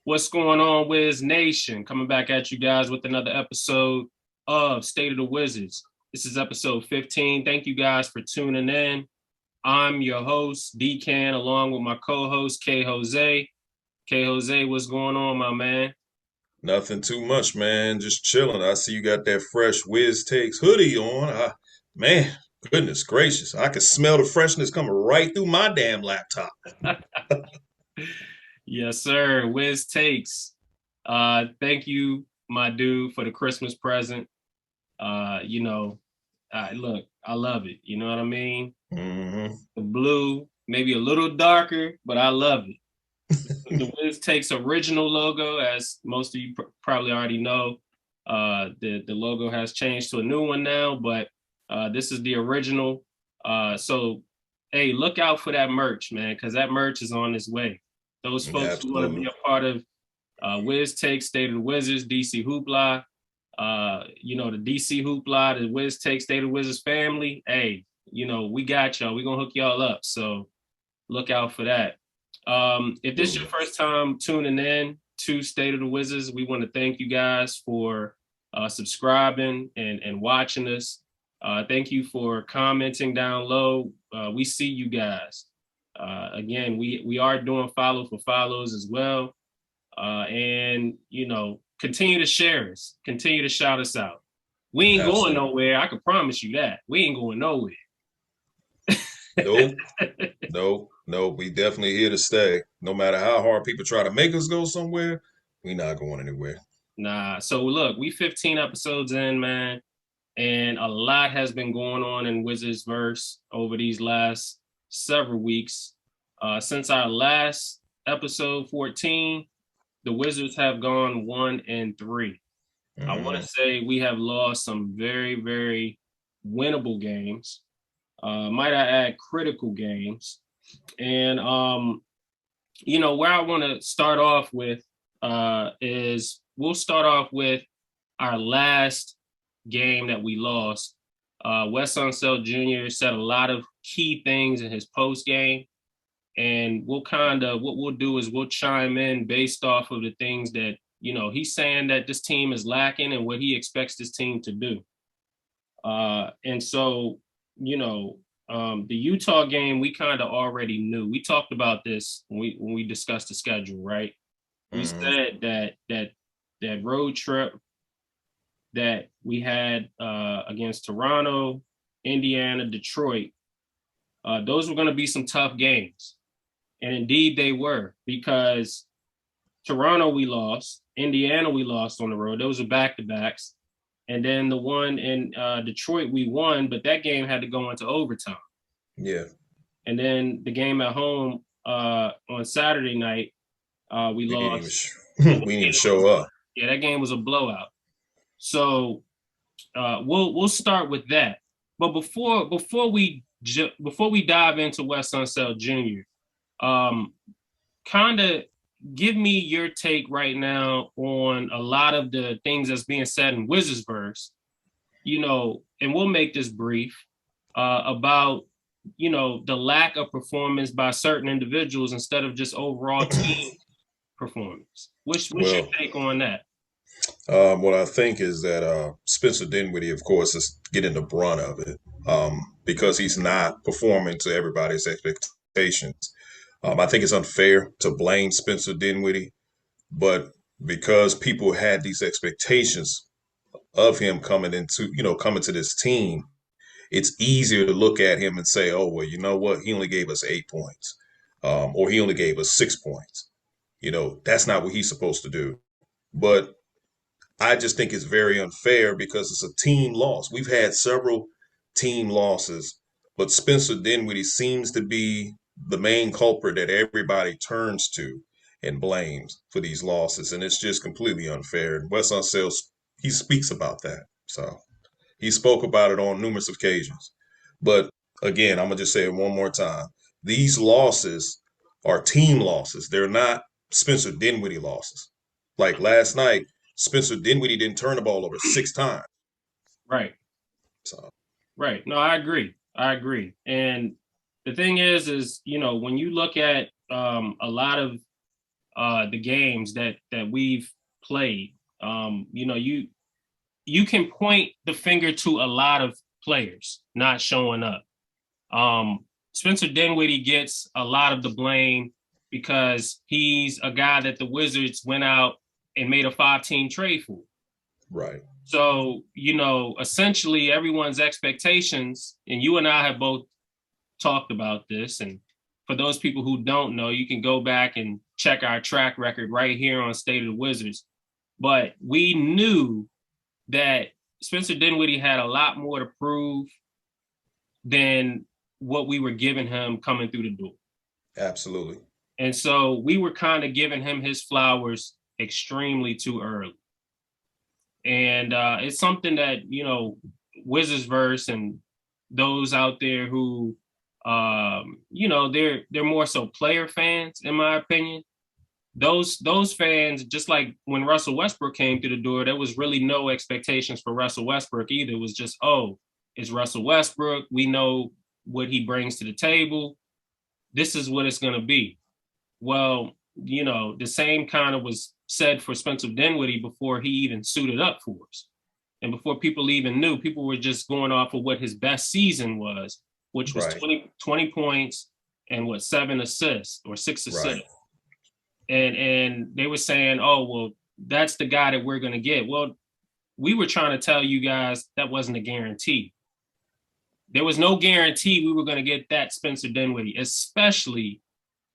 What's going on, Wiz Nation? Coming back at you guys with another episode of State of the Wizards. This is episode 15. Thank you guys for tuning in. I'm your host, Dcan, along with my co-host, Kjose. Kjose, what's going on, my man? Nothing too much, man. Just chilling. I see you got that fresh Wiz Takes hoodie on. Man, goodness gracious. I can smell the freshness coming right through my damn laptop. Yes, sir. Wiz Takes. Thank you, my dude, for the Christmas present. Look, I love it. You know what I mean? hmm The blue, maybe a little darker, but I love it. The Wiz Takes original logo, as most of you probably already know. The logo has changed to a new one now, but this is the original. So, hey, look out for that merch, man, because that merch is on its way. Those folks who want to be Absolutely. a part of Wiz Takes, State of the Wizards, DC Hoopla, the DC Hoopla, the Wiz Takes, State of the Wizards family. Hey, we got y'all. We're gonna hook y'all up. So look out for that. If this is your Absolutely. first time tuning in to State of the Wizards, we want to thank you guys for subscribing and watching us. Thank you for commenting down low. We see you guys. Again, we are doing follow for follows as well. And, continue to share us, continue to shout us out. We ain't going Absolutely. nowhere. I can promise you that. We ain't going nowhere. Nope. Nope. Nope. We definitely here to stay. No matter how hard people try to make us go somewhere, we not going anywhere. Nah. So look, we 15 episodes in, man, and a lot has been going on in Wizards verse over these last several weeks. Since our last episode 14, the Wizards have gone 1-3. I want hmm to say we have lost some very, very winnable games. Might I add critical games? And where I want to start off with is we'll start off with our last game that we lost. Wes Unseld Jr. said a lot of key things in his post game, and what we'll do is we'll chime in based off of the things that he's saying that this team is lacking and what he expects this team to do. And so, the Utah game, we kind of already knew. We talked about this when we discussed the schedule, right? We hmm said that road trip that we had against Toronto, Indiana, Detroit, those were going to be some tough games. And indeed they were, because Toronto we lost, Indiana we lost on the road. Those are back-to-backs. And then the one in Detroit we won, but that game had to go into overtime. Yeah. And then the game at home on Saturday night, we We didn't even lost. we Yeah, didn't even that game was show up. yeah, that game was a blowout. So we'll start with that. But before we dive into Wes Unseld Jr., kind of give me your take right now on a lot of the things that's being said in Wizardsverse, and we'll make this brief about the lack of performance by certain individuals instead of just overall team performance. What's your Well, take on that? what I think is that Spencer Dinwiddie, of course, is getting the brunt of it because he's not performing to everybody's expectations. I think it's unfair to blame Spencer Dinwiddie, but because people had these expectations of him coming to this team, it's easier to look at him and say, oh, well, you know what? He only gave us 8 points, or he only gave us 6 points. That's not what he's supposed to do. But I just think it's very unfair because it's a team loss. We've had several team losses, but Spencer Dinwiddie seems to be the main culprit that everybody turns to and blames for these losses, and it's just completely unfair. And Wes Unseld, he speaks about that, so he spoke about it on numerous occasions. But again, I'm gonna just say it one more time: these losses are team losses. They're not Spencer Dinwiddie losses. Like last night, Spencer Dinwiddie didn't turn the ball over 6 times. Right. So Right. No, I agree. I agree. And the thing is when you look at a lot of the games that we've played. You know, you can point the finger to a lot of players not showing up. Spencer Dinwiddie gets a lot of the blame because he's a guy that the Wizards went out and made a 5-team trade for. Right. So, you know, essentially everyone's expectations, and you and I have both talked about this. And for those people who don't know, you can go back and check our track record right here on State of the Wizards. But we knew that Spencer Dinwiddie had a lot more to prove than what we were giving him coming through the door. Absolutely. And so we were kind of giving him his flowers extremely too early. And it's something that, you know, Wizardsverse and those out there who, you know, they're more so player fans, in my opinion. Those fans, just like when Russell Westbrook came through the door, there was really no expectations for Russell Westbrook either. It was just, oh, it's Russell Westbrook. We know what he brings to the table. This is what it's going to be. Well, you know, the same kind of was said for Spencer Dinwiddie before he even suited up for us. And before people even knew, people were just going off of what his best season was, which was right. 20 points and 7 assists or 6 assists. Right. And they were saying, oh, well, that's the guy that we're going to get. Well, we were trying to tell you guys that wasn't a guarantee. There was no guarantee we were going to get that Spencer Dinwiddie, especially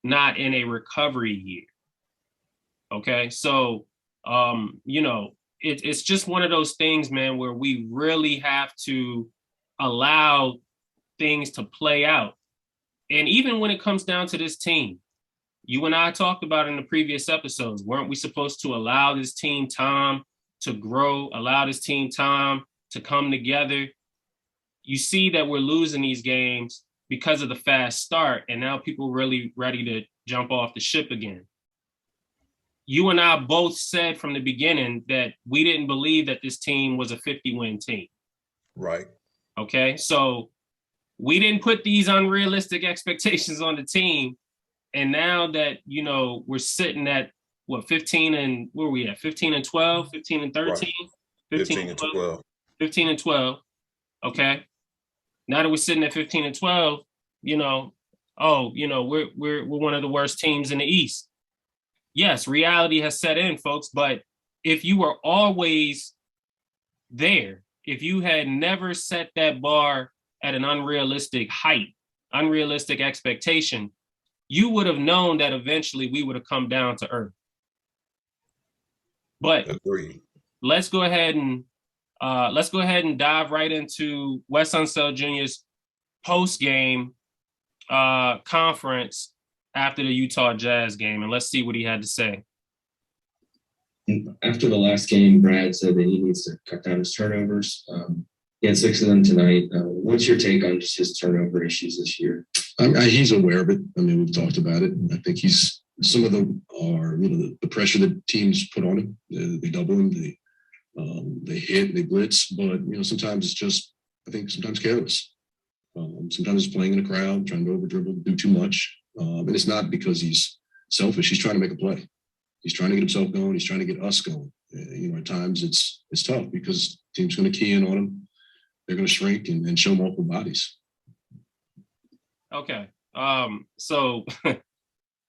not in a recovery year. Okay. So, you know, it's just one of those things, man, where we really have to allow things to play out. And even when it comes down to this team, you and I talked about in the previous episodes, weren't we supposed to allow this team time to grow, allow this team time to come together? You see that we're losing these games because of the fast start, and now people really ready to jump off the ship again. You and I both said from the beginning that we didn't believe that this team was a 50-win team. Right. Okay, so we didn't put these unrealistic expectations on the team. And now that, you know, we're sitting at what, 15 and where are we at? 15 and 12, 15 and 13, Right. 15 and 12. 15 and 12. Okay. Now that we're sitting at 15 and 12, you know, oh, you know, we're one of the worst teams in the East. Yes, reality has set in, folks, but if you were always there, if you had never set that bar at an unrealistic height, unrealistic expectation, you would have known that eventually we would have come down to earth. But Agreed. let's go ahead and dive right into Wes Unseld Jr.'s post-game conference after the Utah Jazz game, and let's see what he had to say. After the last game, Brad said that he needs to cut down his turnovers. He had 6 of them tonight. What's your take on just his turnover issues this year? He's aware of it. I mean, we've talked about it. I think some of them are, you know, the pressure that teams put on him. They double him, they hit, they blitz. But, you know, sometimes it's just, I think sometimes careless. Sometimes it's playing in a crowd, trying to over dribble, do too much. And it's not because he's selfish. He's trying to make a play. He's trying to get himself going. He's trying to get us going. You know, at times it's tough because team's going to key in on him. They're going to shrink and show multiple bodies. Okay. So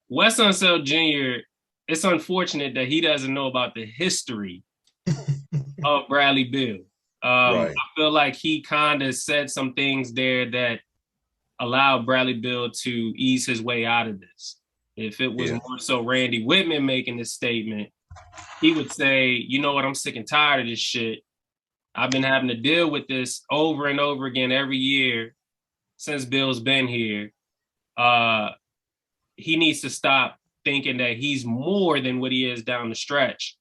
Wes Unseld Jr., it's unfortunate that he doesn't know about the history of Bradley Beal. Right. I feel like he kind of said some things there that allowed Bradley Beal to ease his way out of this. If it was more so Randy Whitman making this statement, he would say, you know what, I'm sick and tired of this shit. I've been having to deal with this over and over again every year since Bill's been here. He needs to stop thinking that he's more than what he is down the stretch.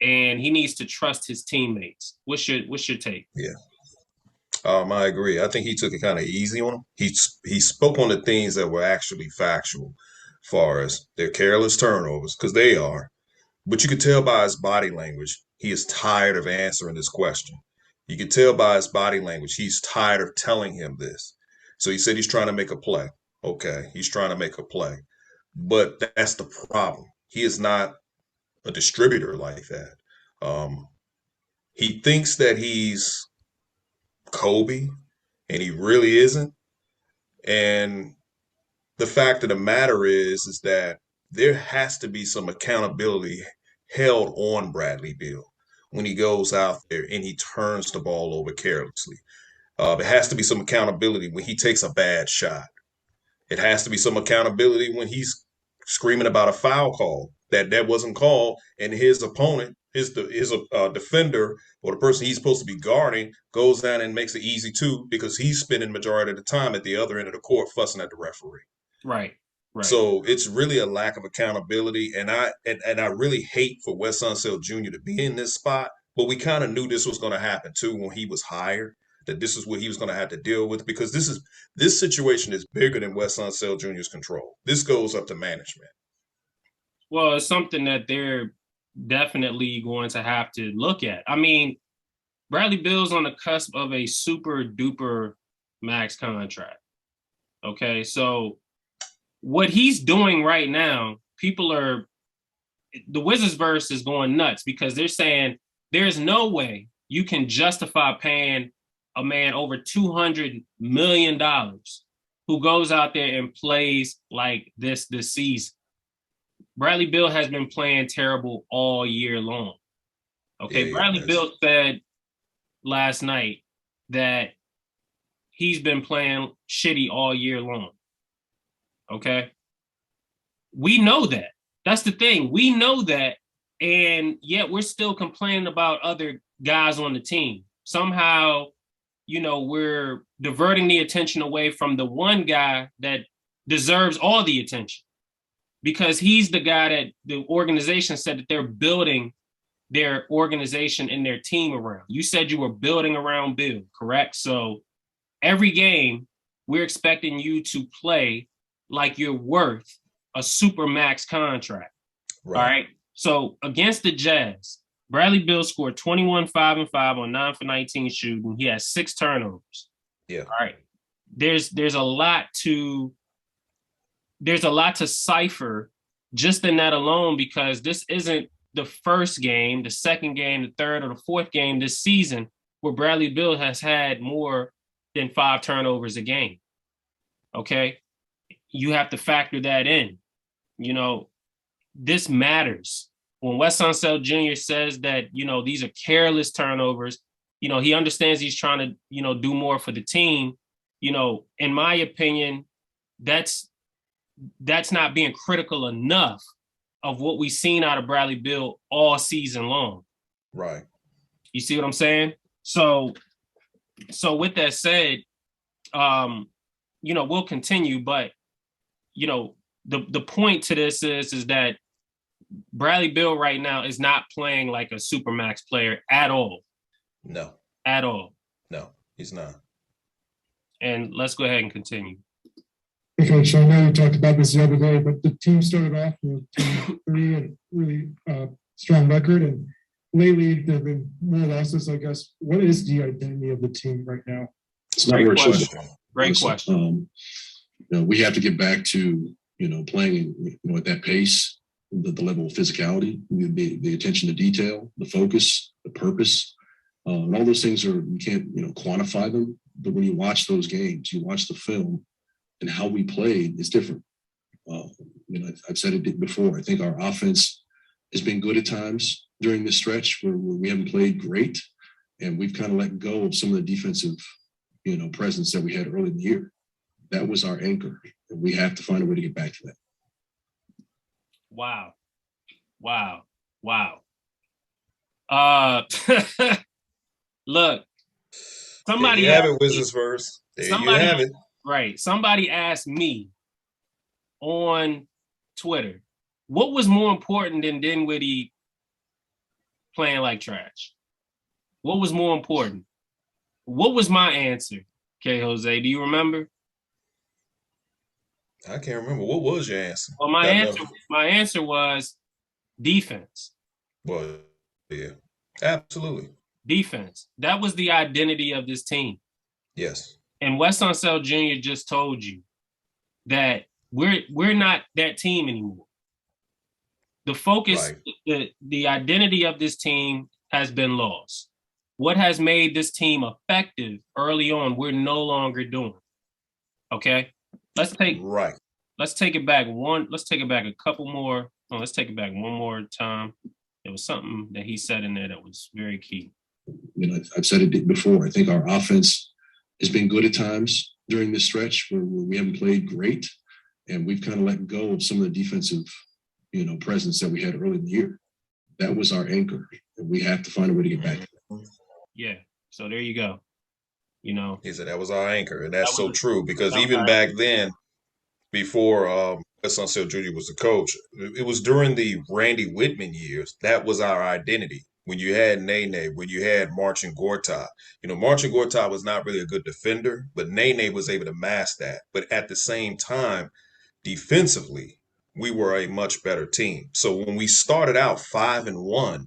And he needs to trust his teammates. What's your take? Yeah. I agree. I think he took it kind of easy on him. He spoke on the things that were actually factual, far as their careless turnovers, because they are. But you could tell by his body language, he is tired of answering this question. You could tell by his body language, he's tired of telling him this. So he said he's trying to make a play. Okay, he's trying to make a play. But that's the problem. He is not a distributor like that. He thinks that he's Kobe, and he really isn't. And the fact of the matter is that there has to be some accountability held on Bradley Beal when he goes out there and he turns the ball over carelessly. There has to be some accountability when he takes a bad shot. It has to be some accountability when he's screaming about a foul call that wasn't called, and his opponent, his defender or the person he's supposed to be guarding, goes down and makes it easy too because he's spending majority of the time at the other end of the court fussing at the referee. Right. Right. So it's really a lack of accountability, and I really hate for Wes Unseld Jr. to be in this spot. But we kind of knew this was going to happen too when he was hired. That this is what he was going to have to deal with because this situation is bigger than Wes Unseld Jr.'s control. This goes up to management. Well, it's something that they're definitely going to have to look at. I mean, Bradley Beal's on the cusp of a super duper max contract. Okay, so what he's doing right now, the Wizards verse is going nuts because they're saying there's no way you can justify paying a man over $200 million who goes out there and plays like this season. Bradley Beal has been playing terrible all year long. Okay, Bradley Beal said last night that he's been playing shitty all year long. Okay? We know that. That's the thing. We know that, and yet we're still complaining about other guys on the team. Somehow, we're diverting the attention away from the one guy that deserves all the attention because he's the guy that the organization said that they're building their organization and their team around. You said you were building around Bill, correct? So every game, we're expecting you to play like you're worth a super max contract. Right. All right. So against the Jazz, Bradley Beal scored 21, 5 and 5 on 9 for 19 shooting. He has 6 turnovers. Yeah. All right. There's a lot to cipher just in that alone because this isn't the first game, the second game, the third, or the fourth game this season where Bradley Beal has had more than 5 turnovers a game. Okay? You have to factor that in. This matters. When Wes Unseld Jr. says that, these are careless turnovers, he understands he's trying to, do more for the team. In my opinion, that's not being critical enough of what we've seen out of Bradley Beal all season long. Right. You see what I'm saying? So with that said, we'll continue, but, the point to this is that Bradley Beal right now is not playing like a supermax player at all. No. At all. No, he's not. And let's go ahead and continue. Hey, Coach, I know you talked about this the other day, but the team started off with 3 and really strong record, and lately there have been more losses, I guess. What is the identity of the team right now? It's not where it should be. Great question. We have to get back to, playing, at that pace, the level of physicality, the attention to detail, the focus, the purpose. And all those things you can't, quantify them. But when you watch those games, you watch the film and how we played is different. I've said it before. I think our offense has been good at times during this stretch where we haven't played great. And we've kind of let go of some of the defensive, presence that we had early in the year. That was our anchor. And we have to find a way to get back to that. Wow. Look, somebody there you have it, Wizards verse. There you have it. Right. Somebody asked me on Twitter, what was more important than Dinwiddie playing like trash? What was more important? What was my answer, Kjose? Do you remember? I can't remember. What was your answer? Well, my answer was defense. Well, yeah, absolutely. Defense. That was the identity of this team. Yes. And Wes Unseld Jr. just told you that we're not that team anymore. The focus, Right. the identity of this team has been lost. What has made this team effective early on, we're no longer doing. Okay, let's take Right. let's take it back one. Let's take it back a couple more. Oh, let's take it back one more time. There was something that he said in there that was very key. You know, I've said it before. I think our offense has been good at times during this stretch where we haven't played great, and we've kind of let go of some of the defensive, you know, presence that we had early in the year. That was our anchor, and we have to find a way to get back. Yeah. So there you go. You know, He said that was our anchor, and that's so was, true because that was even back then, before Wes Unseld Jr. was the coach, it was during the Randy Whitman years. That was our identity. When you had Nene, when you had Marcin Gortat, you know, Marcin Gortat was not really a good defender, but Nene was able to mask that. But at the same time, defensively, we were a much better team. So when we started out 5-1,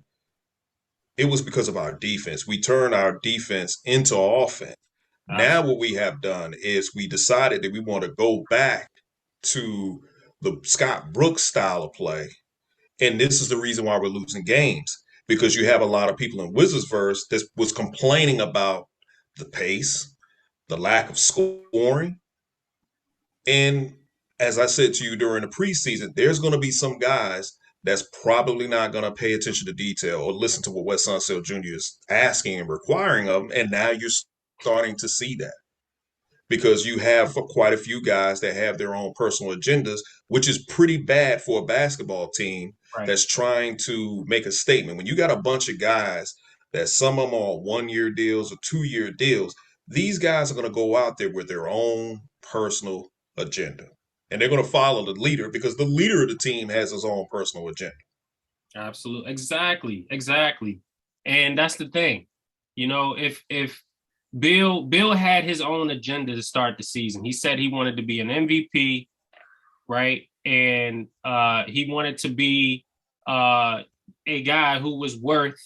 it was because of our defense. We turned our defense into offense. Now absolutely. what we have done is we decided that we want to go back to the Scott Brooks style of play. And this is the reason why we're losing games, because you have a lot of people in Wizardsverse that was complaining about the pace, the lack of scoring. And as I said to you during the preseason, there's going to be some guys that's probably not going to pay attention to detail or listen to what Wes Unseld Jr. is asking and requiring of them. And now you're starting to see that because you have quite a few guys that have their own personal agendas, which is pretty bad for a basketball team Right. that's trying to make a statement. When you got a bunch of guys that some of them are 1-year deals or 2-year deals, these guys are going to go out there with their own personal agenda. And they're going to follow the leader because the leader of the team has his own personal agenda. Absolutely. Exactly. And that's the thing. You know, if Bill had his own agenda to start the season. He said he wanted to be an MVP, right? And he wanted to be a guy who was worth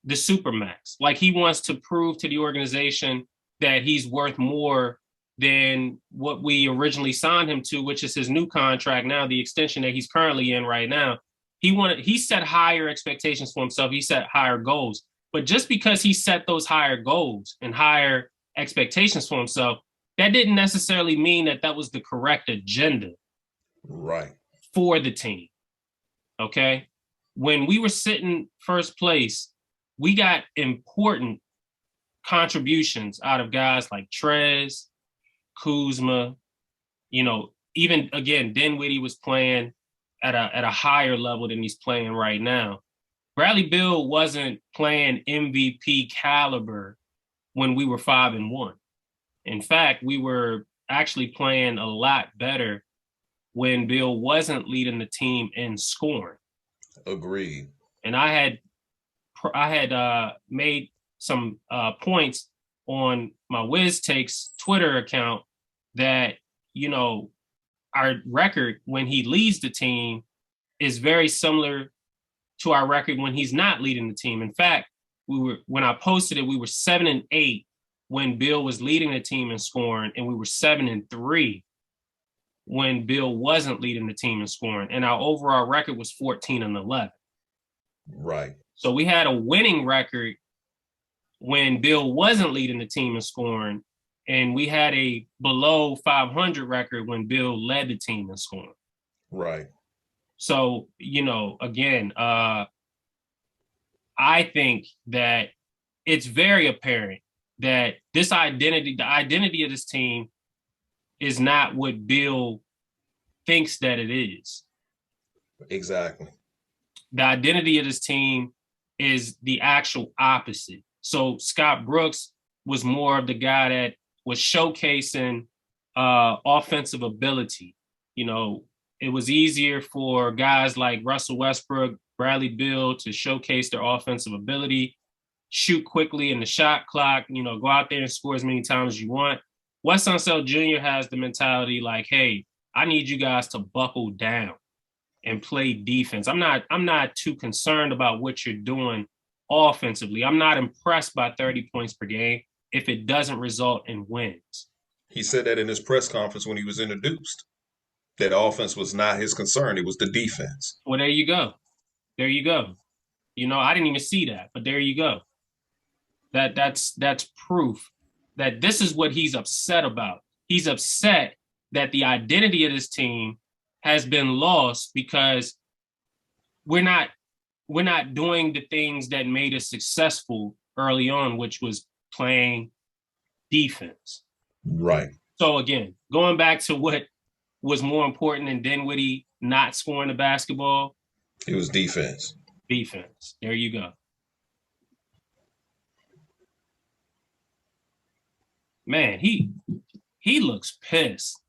the supermax. Like he wants to prove to the organization that he's worth more than what we originally signed him to, which is his new contract now, the extension that he's currently in right now. He set higher expectations for himself. He set higher goals. But just because he set those higher goals and higher expectations for himself, that didn't necessarily mean that that was the correct agenda Right. for the team. Okay. When we were sitting first place, we got important contributions out of guys like Trez, Kuzma, you know, even again, Dinwiddie was playing at a higher level than he's playing right now. Bradley Beal wasn't playing MVP caliber when we were 5-1. In fact, we were actually playing a lot better when Beal wasn't leading the team in scoring. Agreed. And I had made some points on my Wiz Takes Twitter account that, you know, our record when he leads the team is very similar to our record when he's not leading the team. In fact, when I posted it, we were 7-8 when Bill was leading the team in scoring, and we were 7-3 when Bill wasn't leading the team in scoring. And our overall record was 14-11. Right. So we had a winning record when Bill wasn't leading the team in scoring, and we had a below 500 record when Bill led the team in scoring. Right. So, you know, again, I think that it's very apparent that the identity of this team is not what Bill thinks that it is. Exactly. The identity of this team is the actual opposite. So Scott Brooks was more of the guy that was showcasing offensive ability. You know, it was easier for guys like Russell Westbrook, Bradley Beal to showcase their offensive ability, shoot quickly in the shot clock, you know, go out there and score as many times as you want. Wes Unseld Jr. has the mentality like, hey, I need you guys to buckle down and play defense. I'm not too concerned about what you're doing offensively. I'm not impressed by 30 points per game if it doesn't result in wins. He said that in his press conference when he was introduced. that offense was not his concern. It was the defense. Well, there you go. There you go. I didn't even see that, but there you go. That's proof that this is what he's upset about. He's upset that the identity of this team has been lost because we're not doing the things that made us successful early on, which was playing defense. Right. So again, going back to what was more important than Dinwiddie not scoring the basketball, it was defense. Defense. There you go. Man, he looks pissed.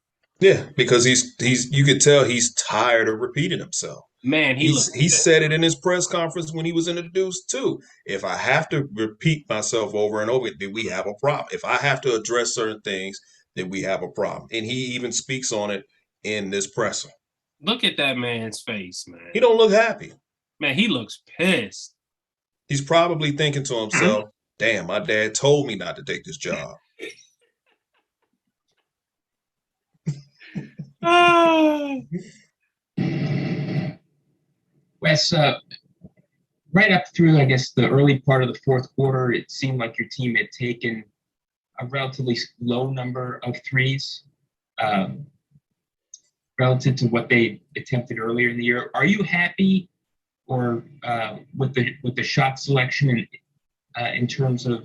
Yeah, because he's you could tell he's tired of repeating himself. Man, he said it in his press conference when he was introduced too. If I have to repeat myself over and over, then we have a problem. If I have to address certain things, then we have a problem. And he even speaks on it in this presser. Look at that man's face, man. He don't look happy. Man, he looks pissed. He's probably thinking to himself, damn, my dad told me not to take this job. Wes, right up through, I guess, the early part of the fourth quarter, it seemed like your team had taken a relatively low number of threes relative to what they attempted earlier in the year. Are you happy or with the shot selection in terms of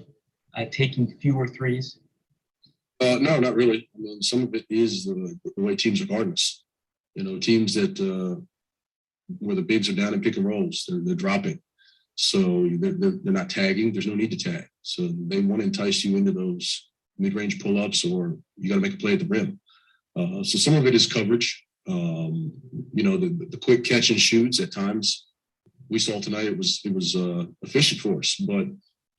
taking fewer threes? No, not really. I mean, some of it is the way teams are guarding us. Teams that where the bigs are down in pick and rolls, they're dropping. So they're not tagging. There's no need to tag. So they want to entice you into those mid-range pull-ups, or you got to make a play at the rim. So some of it is coverage. The quick catch and shoots at times. We saw tonight it was efficient for us, but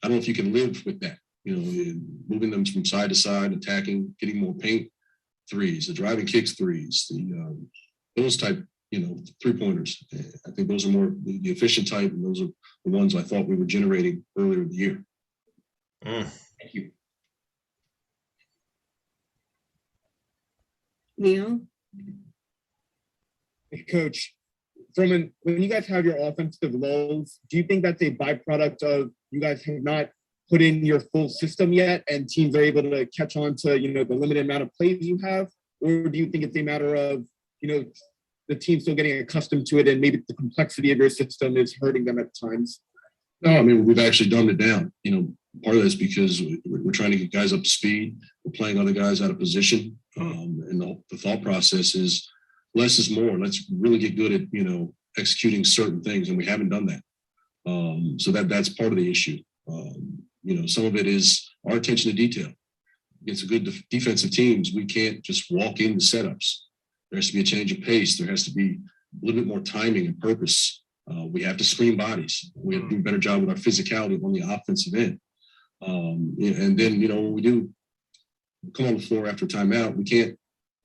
I don't know if you can live with that. Moving them from side to side, attacking, getting more paint threes, the driving kicks threes, those type, 3-pointers. I think those are more the efficient type, and those are the ones I thought we were generating earlier in the year. Thank you. Neil? Hey, Coach, when you guys have your offensive lulls, do you think that's a byproduct of you guys have not put in your full system yet and teams are able to catch on to, the limited amount of plays you have? Or do you think it's a matter of, the team still getting accustomed to it and maybe the complexity of your system is hurting them at times? No, I mean, we've actually dumbed it down. Part of that is because we're trying to get guys up to speed. We're playing other guys out of position. And the thought process is less is more. Let's really get good at, executing certain things. And we haven't done that. So that's part of the issue. Some of it is our attention to detail. Against a good defensive teams, we can't just walk into setups. There has to be a change of pace. There has to be a little bit more timing and purpose. We have to screen bodies. We have to do a better job with our physicality on the offensive end. And then, when we do come on the floor after timeout, we can't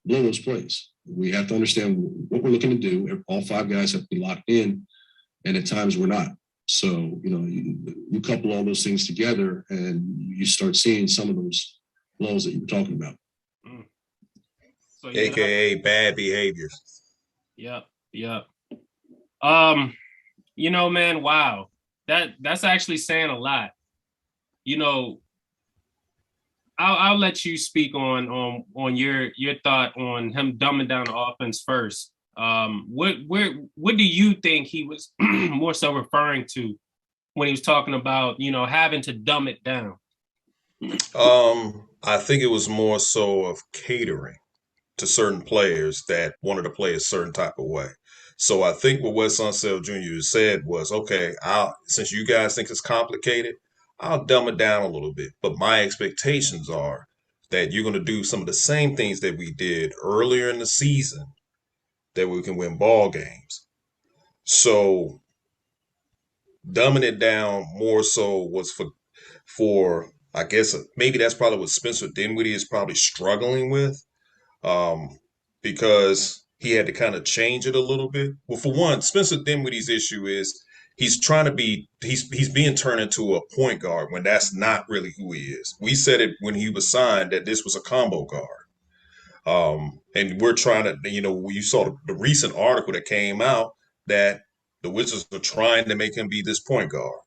blow those plays. We have to understand what we're looking to do. All 5 guys have to be locked in, and at times we're not. So, you couple all those things together and you start seeing some of those blows that you were talking about. So, AKA bad behaviors. Yep. Man, wow. That's actually saying a lot. I'll let you speak on your thought on him dumbing down the offense first. What do you think he was more so referring to when he was talking about, having to dumb it down? I think it was more so of catering to certain players that wanted to play a certain type of way. So I think what Wes Unseld Jr. said was, okay, since you guys think it's complicated, I'll dumb it down a little bit. But my expectations are that you're going to do some of the same things that we did earlier in the season that we can win ball games. So dumbing it down more so was for I guess maybe that's probably what Spencer Dinwiddie is probably struggling with. Because he had to kind of change it a little bit. Well, for one, Spencer Dinwiddie's issue is he's being turned into a point guard when that's not really who he is. We said it when he was signed that this was a combo guard. And we're trying to, you saw the recent article that came out that the Wizards are trying to make him be this point guard.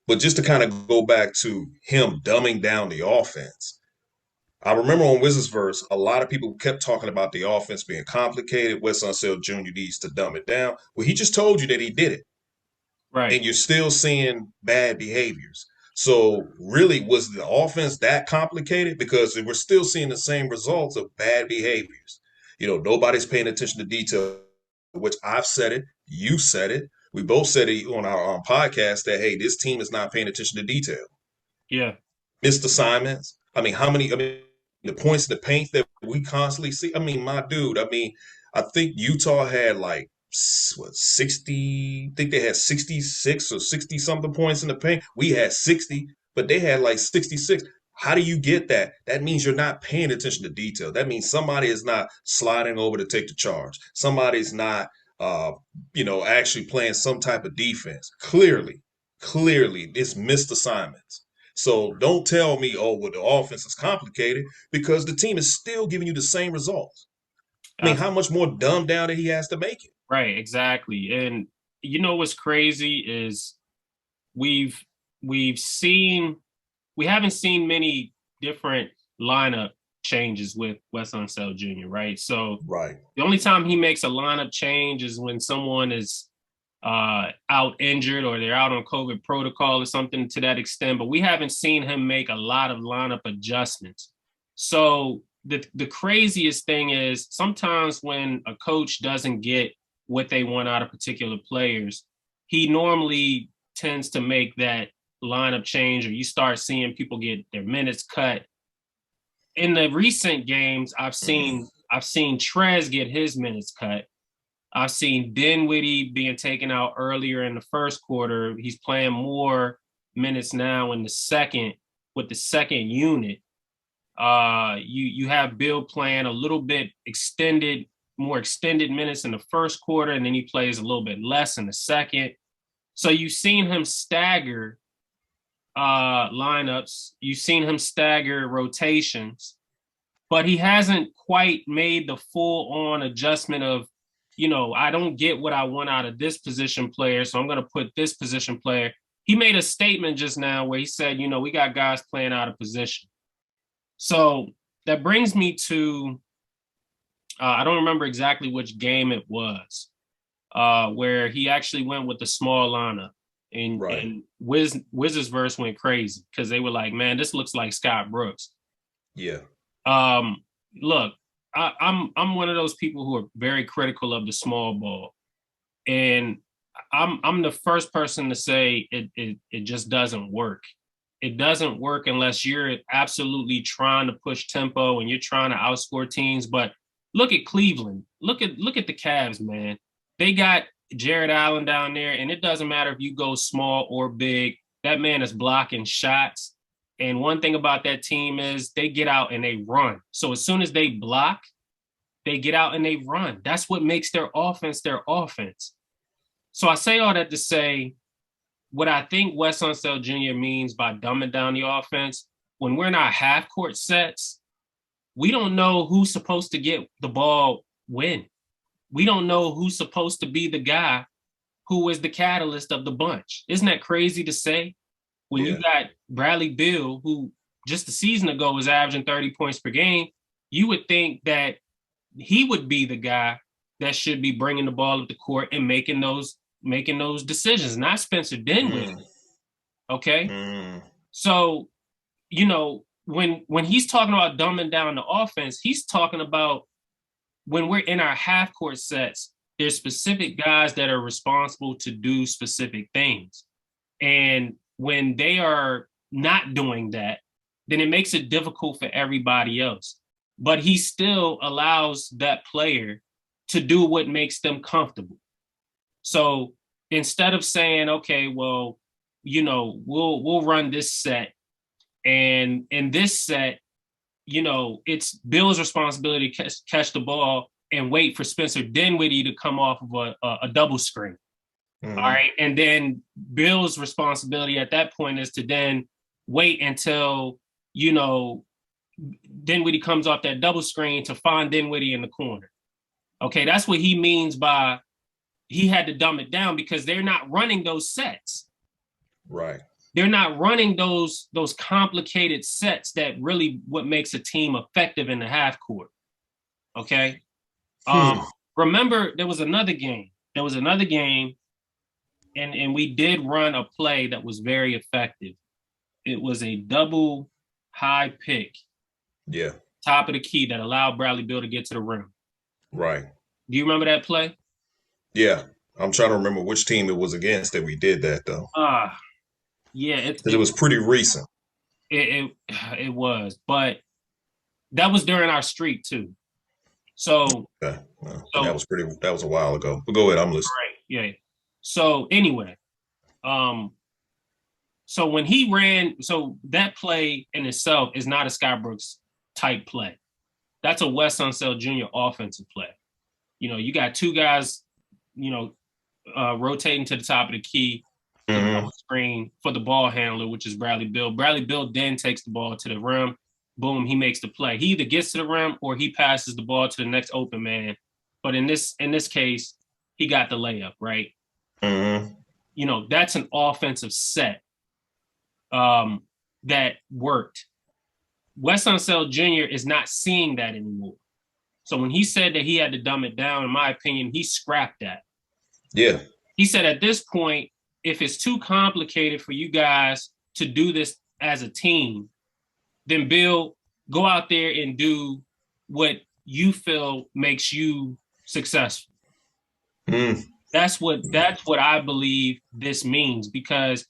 But just to kind of go back to him dumbing down the offense, I remember on Wizards Verse, a lot of people kept talking about the offense being complicated. Wes Unseld Jr. needs to dumb it down. Well, he just told you that he did it, Right. and you're still seeing bad behaviors. So, really, was the offense that complicated? Because we're still seeing the same results of bad behaviors. Nobody's paying attention to detail, which I've said it, you said it, we both said it on our podcast that, hey, this team is not paying attention to detail. Yeah. Missed assignments. I mean, the points in the paint that we constantly see. I mean, my dude, I think Utah had like, 60, I think they had 66 or 60 something points in the paint. We had 60, but they had like 66. How do you get that? That means you're not paying attention to detail. That means somebody is not sliding over to take the charge. Somebody's not, actually playing some type of defense. Clearly, it's missed assignments. So don't tell me, oh, well, the offense is complicated because the team is still giving you the same results. I mean, how much more dumbed down that he has to make it? Right, exactly. And what's crazy is we haven't seen many different lineup changes with Wes Unseld Jr., right? So right. The only time he makes a lineup change is when someone is out injured or they're out on COVID protocol or something to that extent, but we haven't seen him make a lot of lineup adjustments. So the craziest thing is sometimes when a coach doesn't get what they want out of particular players, he normally tends to make that lineup change, or you start seeing people get their minutes cut. In the recent games, I've seen Trez get his minutes cut. I've seen Dinwiddie being taken out earlier in the first quarter. He's playing more minutes now in the second with the second unit. You have Bill playing a little bit more extended minutes in the first quarter, and then he plays a little bit less in the second. So you've seen him stagger lineups. You've seen him stagger rotations, but he hasn't quite made the full-on adjustment of, I don't get what I want out of this position player, so I'm going to put this position player. He made a statement just now where he said, we got guys playing out of position. So that brings me to, I don't remember exactly which game it was, where he actually went with the small lineup. And Wizards verse went crazy because they were like, man, this looks like Scott Brooks. Yeah. Look, I'm one of those people who are very critical of the small ball, and I'm the first person to say it just doesn't work. It doesn't work unless you're absolutely trying to push tempo and you're trying to outscore teams. But look at Cleveland. Look at the Cavs, man. They got Jared Allen down there, and it doesn't matter if you go small or big. That man is blocking shots. And one thing about that team is they get out and they run. So as soon as they block, they get out and they run. That's what makes their offense their offense. So I say all that to say, what I think Wes Unseld Jr. means by dumbing down the offense, when we're in our half-court sets, we don't know who's supposed to get the ball when. We don't know who's supposed to be the guy who is the catalyst of the bunch. Isn't that crazy to say? When you got Bradley Beal, who just a season ago was averaging 30 points per game, you would think that he would be the guy that should be bringing the ball up the court and making those decisions, not Spencer Dinwiddie. Okay? So, when he's talking about dumbing down the offense, he's talking about when we're in our half-court sets, there's specific guys that are responsible to do specific things. And when they are not doing that, then it makes it difficult for everybody else. But he still allows that player to do what makes them comfortable. So instead of saying, okay, well, we'll run this set, and in this set, it's Bill's responsibility to catch the ball and wait for Spencer Dinwiddie to come off of a double screen. Mm-hmm. All right. And then Bill's responsibility at that point is to then wait until, Dinwiddie comes off that double screen to find Dinwiddie in the corner. Okay, that's what he means by he had to dumb it down because they're not running those sets. Right. They're not running those complicated sets that really what makes a team effective in the half court. Okay. Remember, there was another game. And we did run a play that was very effective. It was a double high pick. Yeah. Top of the key that allowed Bradley Beal to get to the rim. Right. Do you remember that play? Yeah. I'm trying to remember which team it was against that we did that, though. Yeah. It was pretty recent. It was. But that was during our streak, too. So, that was a while ago. But go ahead, I'm listening. Right. Yeah. So anyway, so when he ran, so that play in itself is not a Scott Brooks type play. That's a Wes Unseld Jr. offensive play. You got two guys, rotating to the top of the key, the screen for the ball handler, which is Bradley Beal. Bradley Beal then takes the ball to the rim. Boom, he makes the play. He either gets to the rim or he passes the ball to the next open man. But in this case, he got the layup, right? That's an offensive set that worked. Wes Unseld Jr. is not seeing that anymore. So when he said that he had to dumb it down, in my opinion, he scrapped that. Yeah. He said at this point, if it's too complicated for you guys to do this as a team, then Bill, go out there and do what you feel makes you successful. That's what I believe this means because,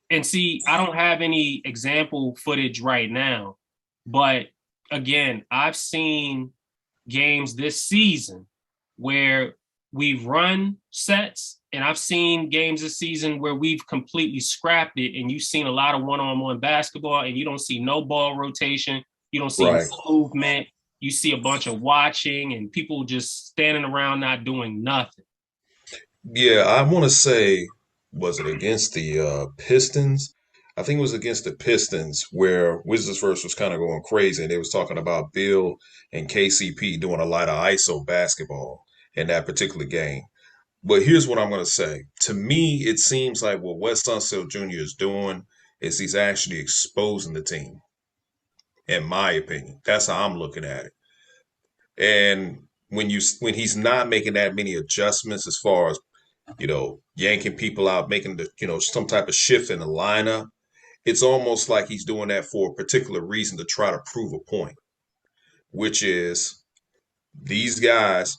and see, I don't have any example footage right now, but again, I've seen games this season where we've run sets, and I've seen games this season where we've completely scrapped it, and you've seen a lot of one-on-one basketball, and you don't see no ball rotation, you don't see movement, you see a bunch of watching and people just standing around not doing nothing. Yeah, I want to say, was it against the Pistons? I think it was against the Pistons where Wizards first was kind of going crazy, and they was talking about Bill and KCP doing a lot of ISO basketball in that particular game. But here's what I'm going to say. To me, it seems like what Wes Unseld Jr. is doing is he's actually exposing the team, in my opinion. That's how I'm looking at it. And when he's not making that many adjustments as far as yanking people out, making some type of shift in the lineup, it's almost like he's doing that for a particular reason to try to prove a point, which is these guys,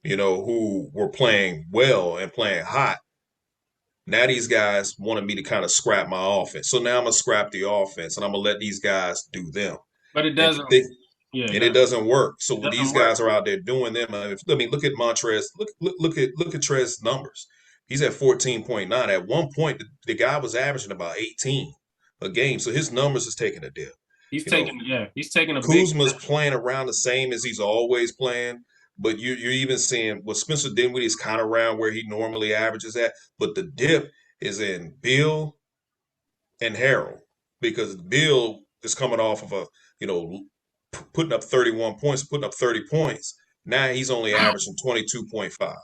who were playing well and playing hot. Now these guys wanted me to kind of scrap my offense. So now I'm going to scrap the offense and I'm going to let these guys do them. But it doesn't. It doesn't work. So when these guys are out there doing them, look at Montrez. Look at Trez's numbers. He's at 14.9. At one point, the guy was averaging about 18 a game. So his numbers is taking a dip. He's taking a Kuzma's playing around the same as he's always playing. But you're even seeing Spencer Dinwiddie is kind of around where he normally averages at. But the dip is in Beal and Harold because Beal is coming off of putting up 31 points, putting up 30 points. Now he's only averaging 22.5.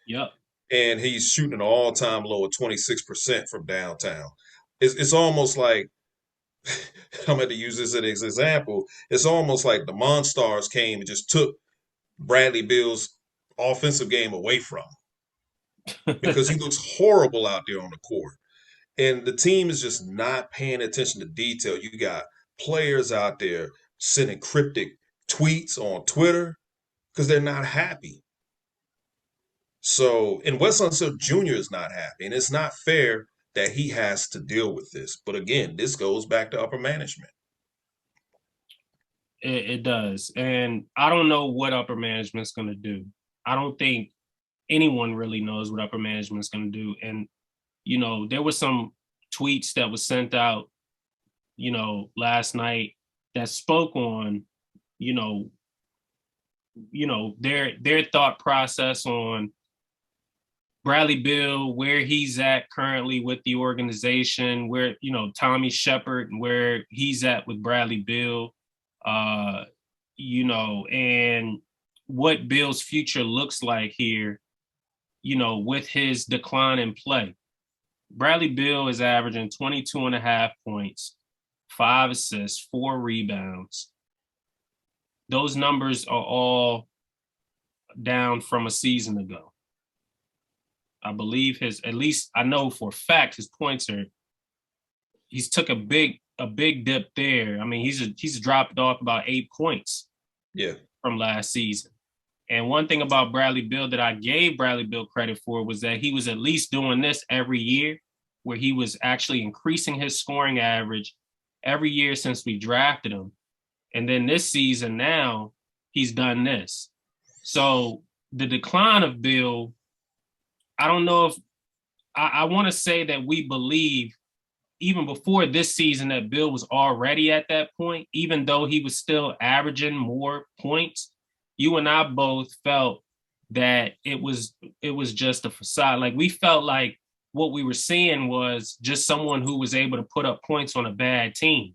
Yep. And he's shooting an all-time low of 26% from downtown. It's almost like, I'm going to use this as an example, it's almost like the Monstars came and just took Bradley Beal's offensive game away from him because he looks horrible out there on the court. And the team is just not paying attention to detail. You got players out there sending cryptic tweets on Twitter because they're not happy. So, and Wes Unseld Jr. is not happy. And it's not fair that he has to deal with this. But again, this goes back to upper management. It does. And I don't know what upper management's going to do. I don't think anyone really knows what upper management's going to do. And, there were some tweets that was sent out, last night that spoke on, their thought process on Bradley Beal, where he's at currently with the organization, where, Tommy Shepard, where he's at with Bradley Beal, and what Bill's future looks like here, with his decline in play. Bradley Beal is averaging 22.5 points, 5 assists, 4 rebounds. Those numbers are all down from a season ago. I believe at least I know for a fact his points he's took a big dip there. I mean, he's dropped off about 8 points from last season. And one thing about Bradley Beal that I gave Bradley Beal credit for was that he was at least doing this every year, where he was actually increasing his scoring average every year since we drafted him. And then this season now, he's done this. So the decline of Beal, I don't know if I want to say that we believe even before this season that Beal was already at that point, even though he was still averaging more points. You and I both felt that it was just a facade. Like, we felt like what we were seeing was just someone who was able to put up points on a bad team.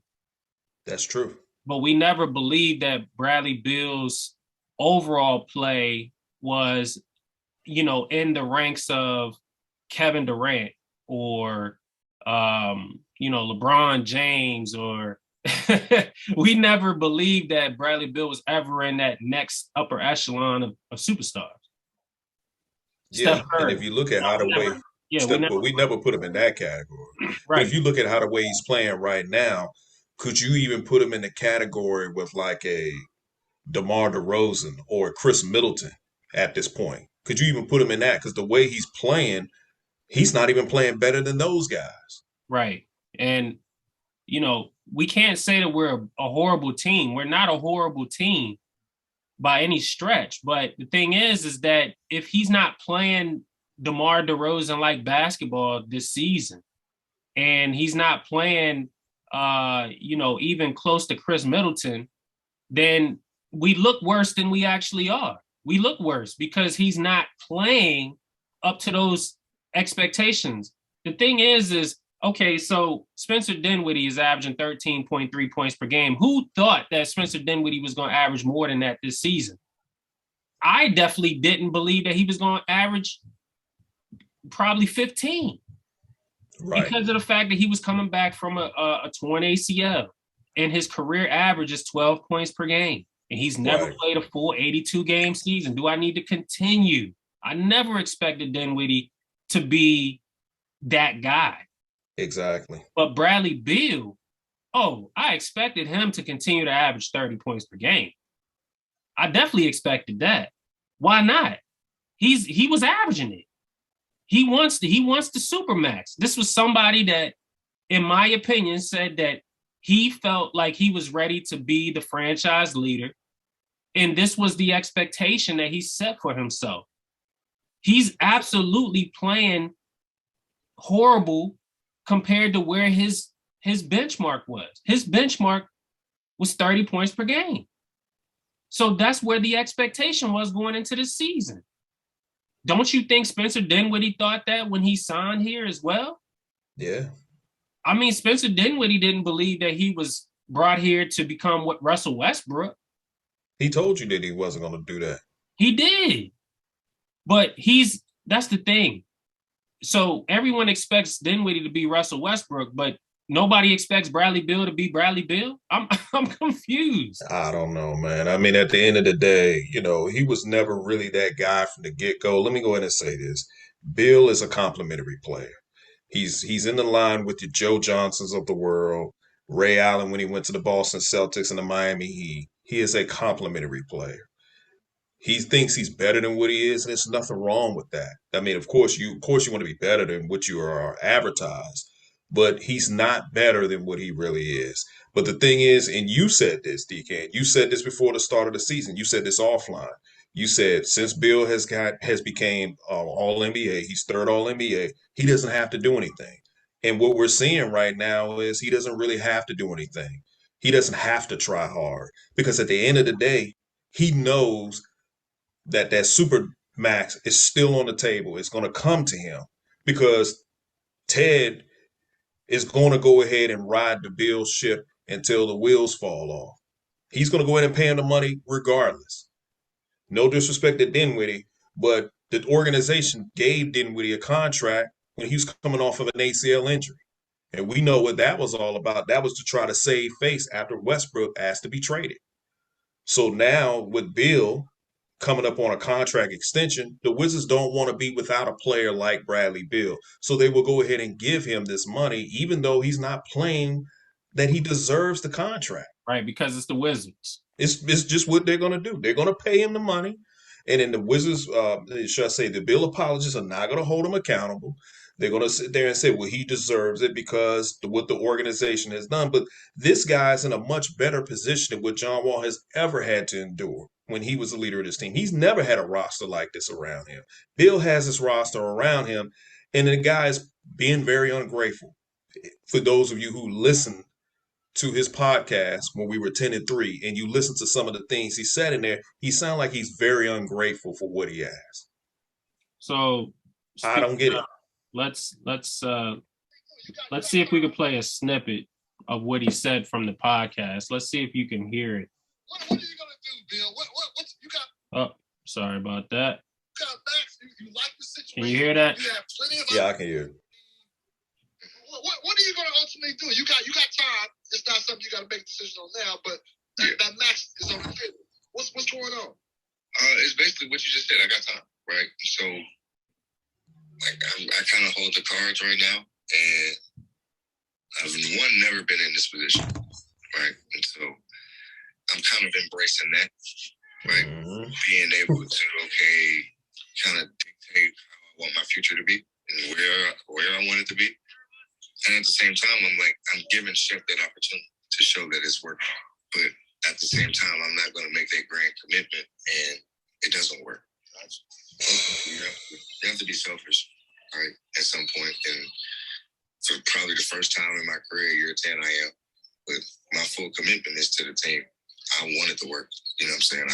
That's true. But we never believed that Bradley Beal's overall play was, in the ranks of Kevin Durant or, LeBron James, or we never believed that Bradley Beal was ever in that next upper echelon of superstars. Yeah, and if you look at how the way, we never put him in that category. Right. But if you look at how the way he's playing right now, could you even put him in the category with like a DeMar DeRozan or a Chris Middleton at this point? Could you even put him in that? Because the way he's playing, he's not even playing better than those guys. Right. And, we can't say that we're a horrible team. We're not a horrible team by any stretch. But the thing is that if he's not playing DeMar DeRozan like basketball this season, and he's not playing, even close to Chris Middleton, then we look worse than we actually are. We look worse because he's not playing up to those expectations. The thing is, okay, so Spencer Dinwiddie is averaging 13.3 points per game. Who thought that Spencer Dinwiddie was going to average more than that this season? I definitely didn't believe that he was going to average probably 15. Right. Because of the fact that he was coming back from a torn ACL, and his career average is 12 points per game. And he's never played a full 82-game season. Do I need to continue? I never expected Dinwiddie to be that guy. Exactly. But Bradley Beal, I expected him to continue to average 30 points per game. I definitely expected that. Why not? He was averaging it. He wants the supermax. This was somebody that, in my opinion, said that he felt like he was ready to be the franchise leader. And this was the expectation that he set for himself. He's absolutely playing horrible compared to where his benchmark was. His benchmark was 30 points per game. So that's where the expectation was going into the season. Don't you think Spencer Dinwiddie thought that when he signed here as well? Yeah. I mean, Spencer Dinwiddie didn't believe that he was brought here to become what Russell Westbrook. He told you that he wasn't going to do that. He did. But that's the thing. So everyone expects Dinwiddie to be Russell Westbrook, but nobody expects Bradley Beal to be Bradley Beal. I'm confused. I don't know, man. I mean, at the end of the day, he was never really that guy from the get-go. Let me go ahead and say this. Beal is a complimentary player. He's in the line with the Joe Johnsons of the world, Ray Allen when he went to the Boston Celtics and the Miami Heat. He is a complimentary player. He thinks he's better than what he is, and there's nothing wrong with that. I mean, of course you want to be better than what you are advertised, but he's not better than what he really is. But the thing is, and you said this, Dcan, you said this before the start of the season. You said this offline. You said since Bill has became All NBA, he's third All NBA. He doesn't have to do anything. And what we're seeing right now is he doesn't really have to do anything. He doesn't have to try hard because at the end of the day, he knows that super max is still on the table. It's going to come to him because Ted is going to go ahead and ride the Bill ship until the wheels fall off. He's going to go ahead and pay him the money regardless. No disrespect to Dinwiddie, but the organization gave Dinwiddie a contract when he was coming off of an ACL injury. And we know what that was all about. That was to try to save face after Westbrook asked to be traded. So now with Bill coming up on a contract extension, the Wizards don't want to be without a player like Bradley Beal. So they will go ahead and give him this money, even though he's not playing that he deserves the contract. Right, because it's the Wizards. It's just what they're going to do. They're going to pay him the money. And then the Wizards, should I say, the Bill apologists are not going to hold him accountable. They're going to sit there and say, well, he deserves it because what the organization has done. But this guy's in a much better position than what John Wall has ever had to endure when he was the leader of this team. He's never had a roster like this around him. Bill has this roster around him, and the guy is being very ungrateful. For those of you who listen to his podcast when we were 10-3, and you listen to some of the things he said in there, he sounds like he's very ungrateful for what he has. So I don't get it. Let's see if we can play a snippet of what he said from the podcast. Let's see if you can hear it. What are you gonna do, Bill? What you got? Oh, sorry about that. You got Max. You like the situation. Can you hear that? You have plenty of. Yeah, I can hear it. What are you gonna ultimately do? You got time. It's not something you got to make a decision on now, but that Max is on the table. What's going on? It's basically what you just said. I got time, right? So, like, I kind of hold the cards right now, and I've never been in this position, right? And so I'm kind of embracing that, right? Mm-hmm. Being able to kind of dictate how I want my future to be and where I want it to be. And at the same time, I'm giving Chef that opportunity to show that it's working. But at the same time, I'm not going to make that grand commitment and it doesn't work. You have to be selfish, right? At some point. And for probably the first time in my career, year 10, I am. But my full commitment is to the team. I want it to work. You know what I'm saying?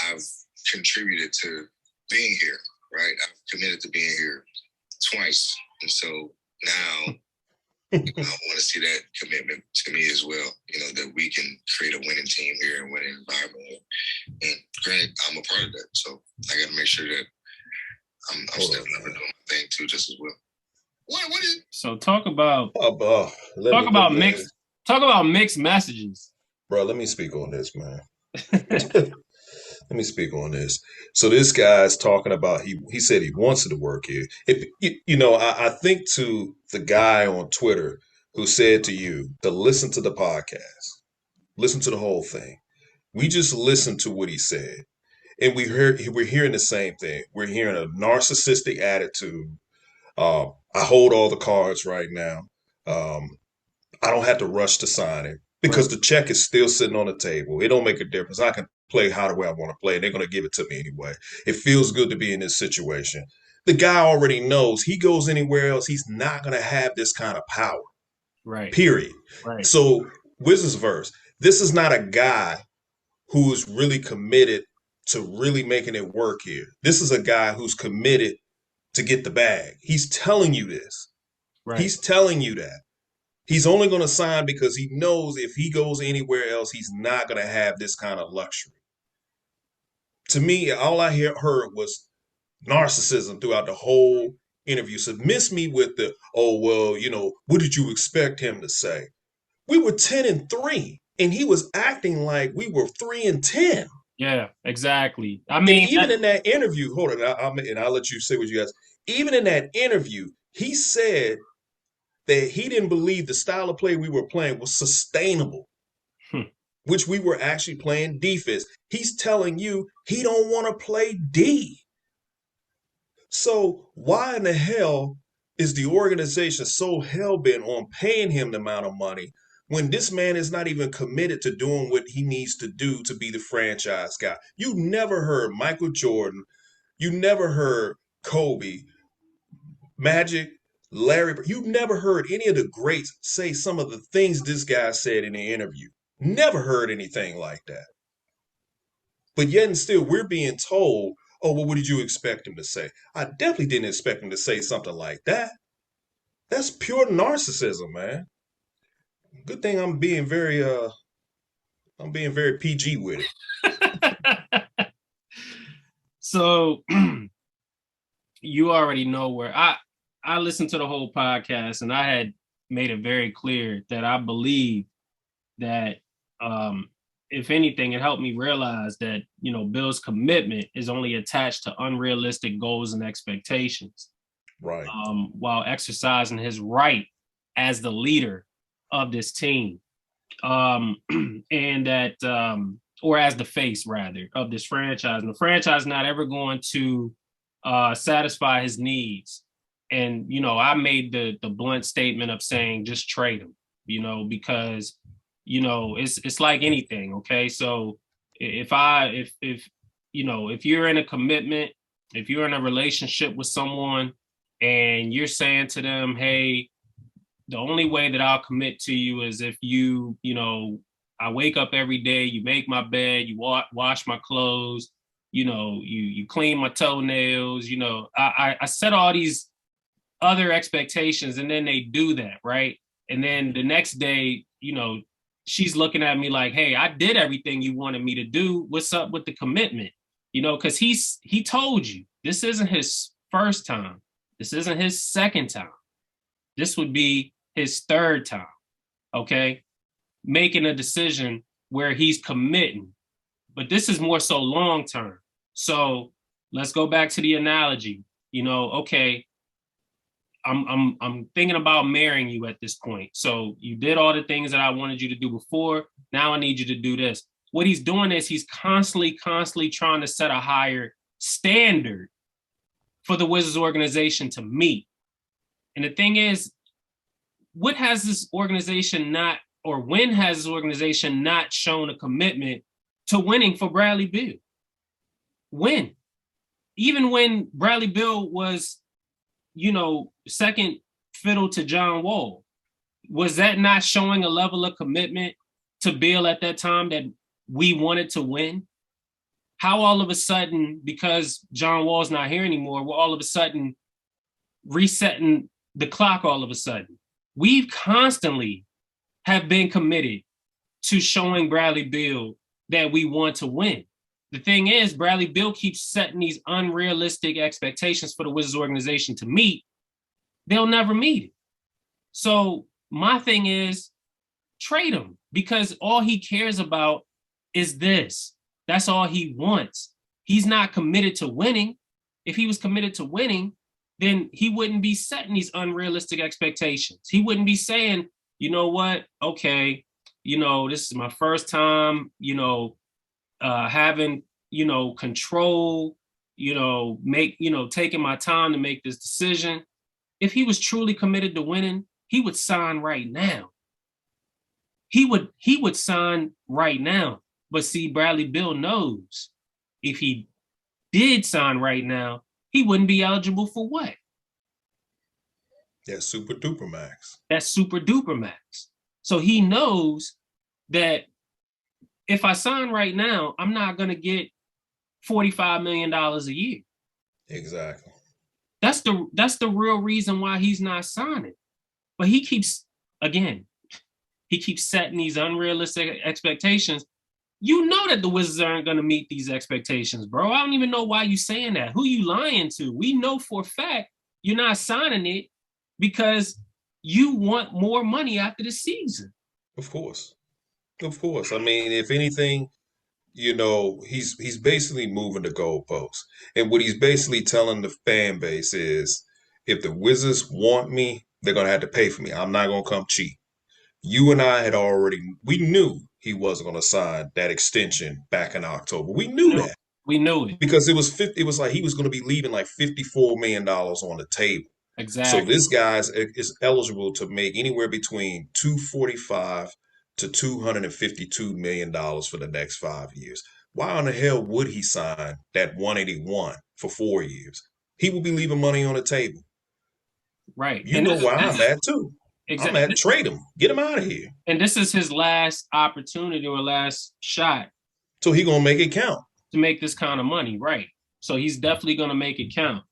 I've contributed to being here, right? I've committed to being here twice. And so now I want to see that commitment to me as well, that we can create a winning team here and winning environment. And granted, I'm a part of that. So I got to make sure that I'm stepping up and doing my thing too, just as well. What is? So talk about mixed messages. Bro, let me speak on this, man. Let me speak on this. So this guy's talking about he said he wants it to work here. I think to the guy on Twitter who said to you to listen to the podcast, listen to the whole thing. We just listened to what he said, and we're hearing the same thing. We're hearing a narcissistic attitude. I hold all the cards right now. I don't have to rush to sign it because the check is still sitting on the table. It don't make a difference. I can play how the way I want to play, and they're going to give it to me anyway. It feels good to be in this situation. The guy already knows he goes anywhere else, he's not going to have this kind of power. Right. Period. Right. So Wizards verse, this is not a guy who is really committed to really making it work here. This is a guy who's committed to get the bag. He's telling you this. Right. He's telling you that. He's only going to sign because he knows if he goes anywhere else, he's not going to have this kind of luxury. To me, all I heard was narcissism throughout the whole interview. So miss me with the, what did you expect him to say? We were 10-3, and he was acting like we were 3-10. Yeah, exactly. I mean, even in that interview, hold on, I'll let you say what you guys. Even in that interview, he said that he didn't believe the style of play we were playing was sustainable, which we were actually playing defense. He's telling you he don't want to play D. So why in the hell is the organization so hell-bent on paying him the amount of money when this man is not even committed to doing what he needs to do to be the franchise guy? You never heard Michael Jordan. You never heard Kobe, Magic, Larry. You never heard any of the greats say some of the things this guy said in the interview. Never heard anything like that. But yet and still, we're being told, oh, well, what did you expect him to say? I definitely didn't expect him to say something like that. That's pure narcissism, man. Good thing I'm being very PG with it. So you already know where I listened to the whole podcast, and I had made it very clear that I believe that if anything, it helped me realize that, you know, Bill's commitment is only attached to unrealistic goals and expectations, Right. while exercising his right as the leader of this team, and that, or as the face rather of this franchise. And the franchise not ever going to satisfy his needs. And, you know, I made the blunt statement of saying just trade him, you know, because, you know, it's like anything. Okay. So if you know, if you're in a commitment, if you're in a relationship with someone and you're saying to them, hey, the only way that I'll commit to you is if you know, I wake up every day, you make my bed, you wash my clothes, you know, you clean my toenails, you know, I set all these other expectations, and then they do that, right? And then the next day, you know, she's looking at me like, hey, I did everything you wanted me to do. What's up with the commitment? You know, because he told you this isn't his first time. This isn't his second time. This would be his third time, okay? Making a decision where he's committing. But this is more so long term. So let's go back to the analogy. You know, okay, I'm thinking about marrying you at this point. So you did all the things that I wanted you to do before. Now I need you to do this. What he's doing is he's constantly trying to set a higher standard for the Wizards organization to meet. And the thing is, what has this organization not, or when has this organization not shown a commitment to winning for Bradley Beal? When? Even when Bradley Beal was, you know, second fiddle to John Wall, was that not showing a level of commitment to Beal at that time that we wanted to win? How all of a sudden, because John Wall's not here anymore, we're all of a sudden resetting the clock all of a sudden? We've constantly have been committed to showing Bradley Beal that we want to win. The thing is, Bradley Beal keeps setting these unrealistic expectations for the Wizards organization to meet. They'll never meet it. So my thing is, trade him, because all he cares about is this. That's all he wants. He's not committed to winning. If he was committed to winning, then he wouldn't be setting these unrealistic expectations. He wouldn't be saying, you know what, okay, you know, this is my first time, you know, having, you know, control, you know, taking my time to make this decision. If he was truly committed to winning, he would sign right now. He would sign right now. But see, Bradley Beal knows if he did sign right now, he wouldn't be eligible for what? That's super duper max. That's super duper max. So he knows that if I sign right now, I'm not going to get $45 million a year. Exactly. That's the real reason why he's not signing. But he keeps setting these unrealistic expectations. You know that the Wizards aren't going to meet these expectations, bro. I don't even know why you're saying that. Who you lying to? We know for a fact you're not signing it because you want more money after the season. Of course. Of course. I mean, if anything, you know, he's basically moving the goalposts. And what he's basically telling the fan base is, if the Wizards want me, they're going to have to pay for me. I'm not going to come cheap. You and I we knew he wasn't going to sign that extension back in October. We knew that. We knew it. Because it was like he was going to be leaving like $54 million on the table. Exactly. So this guy is eligible to make anywhere between $245 to $252 million for the next 5 years. Why in the hell would he sign that 181 for 4 years? He will be leaving money on the table. Right. You know where I'm at too. Exactly. I'm at trade him. Get him out of here. And this is his last opportunity or last shot. So he gonna make it count. To make this kind of money, right. So he's definitely going to make it count.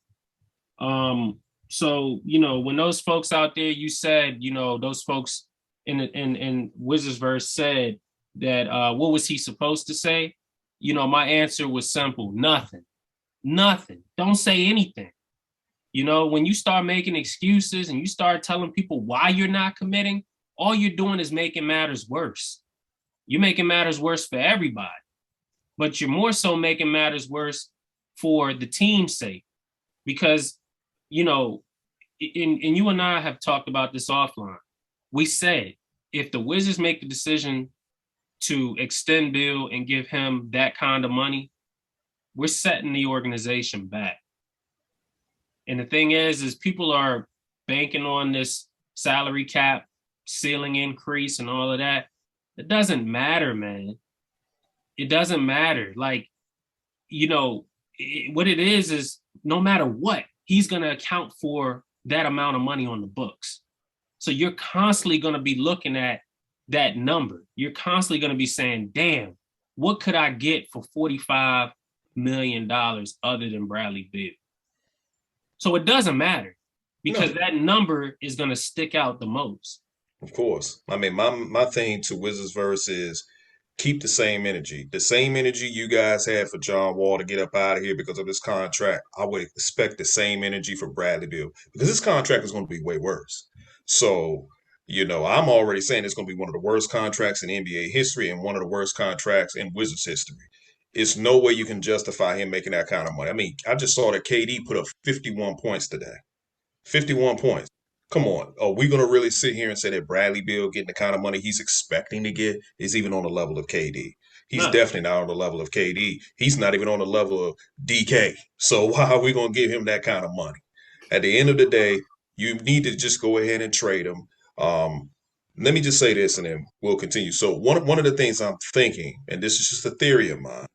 So, you know, when those folks out there, you said, you know, those folks in Wizards verse said that, what was he supposed to say? You know, my answer was simple: nothing. Don't say anything. You know, when you start making excuses and you start telling people why you're not committing, all you're doing is making matters worse. You're making matters worse for everybody, but you're more so making matters worse for the team's sake. Because, you know, and you and I have talked about this offline. We said, if the Wizards make the decision to extend Bill and give him that kind of money, we're setting the organization back. And the thing is people are banking on this salary cap ceiling increase and all of that. It doesn't matter, man. It doesn't matter. Like, you know, what it is no matter what, he's going to account for that amount of money on the books. So you're constantly going to be looking at that number. You're constantly going to be saying, damn, what could I get for $45 million other than Bradley Beal? So it doesn't matter because that number is going to stick out the most. Of course. I mean, my thing to Wizards verse is keep the same energy. The same energy you guys had for John Wall to get up out of here because of this contract. I would expect the same energy for Bradley Beal because this contract is going to be way worse. So, you know, I'm already saying it's going to be one of the worst contracts in NBA history and one of the worst contracts in Wizards history. It's no way you can justify him making that kind of money. I mean, I just saw that KD put up 51 points today. 51 points. Come on. Are we going to really sit here and say that Bradley Beal getting the kind of money he's expecting to get is even on the level of KD? He's definitely not on the level of KD. He's not even on the level of DK. So why are we going to give him that kind of money? At the end of the day, you need to just go ahead and trade him. Let me just say this and then we'll continue. So one of the things I'm thinking, and this is just a theory of mine,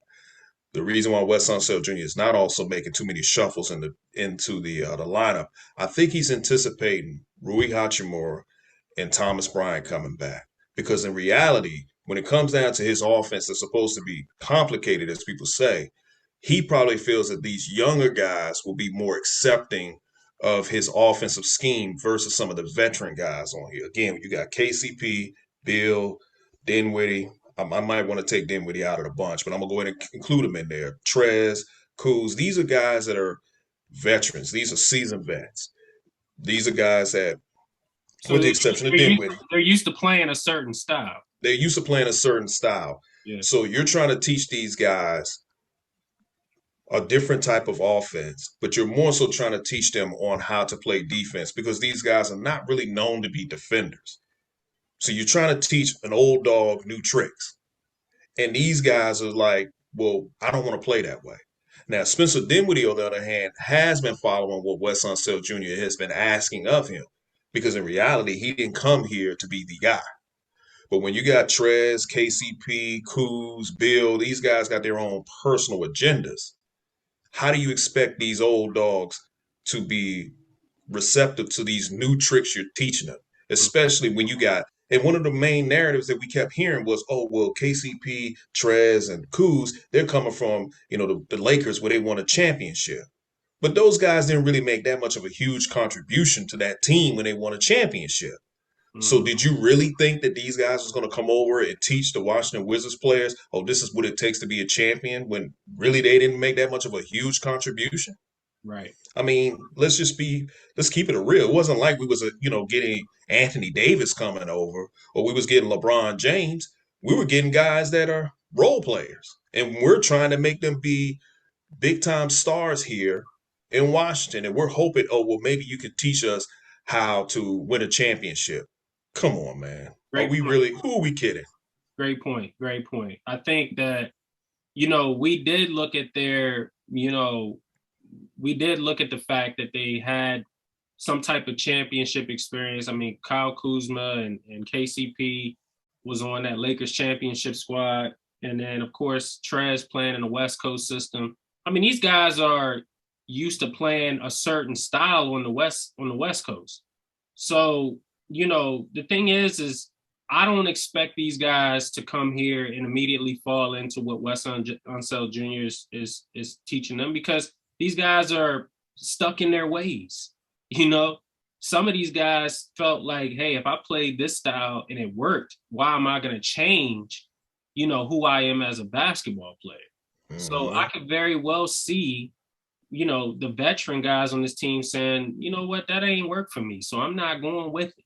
the reason why Wes Unseld Jr. is not also making too many shuffles into the lineup, I think he's anticipating Rui Hachimura and Thomas Bryant coming back. Because in reality, when it comes down to his offense that's supposed to be complicated, as people say, he probably feels that these younger guys will be more accepting of his offensive scheme versus some of the veteran guys on here. Again, you got KCP, Bill, Dinwiddie. I might want to take Dinwiddie out of the bunch, but I'm going to go ahead and include him in there. Trez, Kuz, these are guys that are veterans. These are seasoned vets. These are guys that, with the exception of Dinwiddie, they're used to playing a certain style. They're used to playing a certain style. Yeah. So you're trying to teach these guys a different type of offense, but you're more so trying to teach them on how to play defense because these guys are not really known to be defenders. So you're trying to teach an old dog new tricks. And these guys are like, well, I don't want to play that way. Now, Spencer Dinwiddie, on the other hand, has been following what Wes Unseld Jr. has been asking of him because in reality, he didn't come here to be the guy. But when you got Trez, KCP, Kuz, Bill, these guys got their own personal agendas. How do you expect these old dogs to be receptive to these new tricks you're teaching them? Especially when you got, and one of the main narratives that we kept hearing was, oh, well, KCP, Trez, and Kuz, they're coming from, you know, the Lakers where they won a championship. But those guys didn't really make that much of a huge contribution to that team when they won a championship. So did you really think that these guys was going to come over and teach the Washington Wizards players, oh, this is what it takes to be a champion, when really they didn't make that much of a huge contribution? Right. I mean, let's keep it real. It wasn't like we was, getting Anthony Davis coming over or we was getting LeBron James. We were getting guys that are role players. And we're trying to make them be big time stars here in Washington. And we're hoping, oh, well, maybe you could teach us how to win a championship. Come on, man. Who are we kidding? Great point. I think that, we did look at the fact that they had some type of championship experience. I mean, Kyle Kuzma and KCP was on that Lakers championship squad. And then, of course, Trez playing in the West Coast system. I mean, these guys are used to playing a certain style on the West Coast. So, the thing is I don't expect these guys to come here and immediately fall into what Wes Unseld Jr. is teaching them, because these guys are stuck in their ways. You know, some of these guys felt like, hey, if I played this style and it worked, why am I going to change, you know, who I am as a basketball player? Mm-hmm. So I could very well see, you know, the veteran guys on this team saying, you know what, that ain't work for me, so I'm not going with it,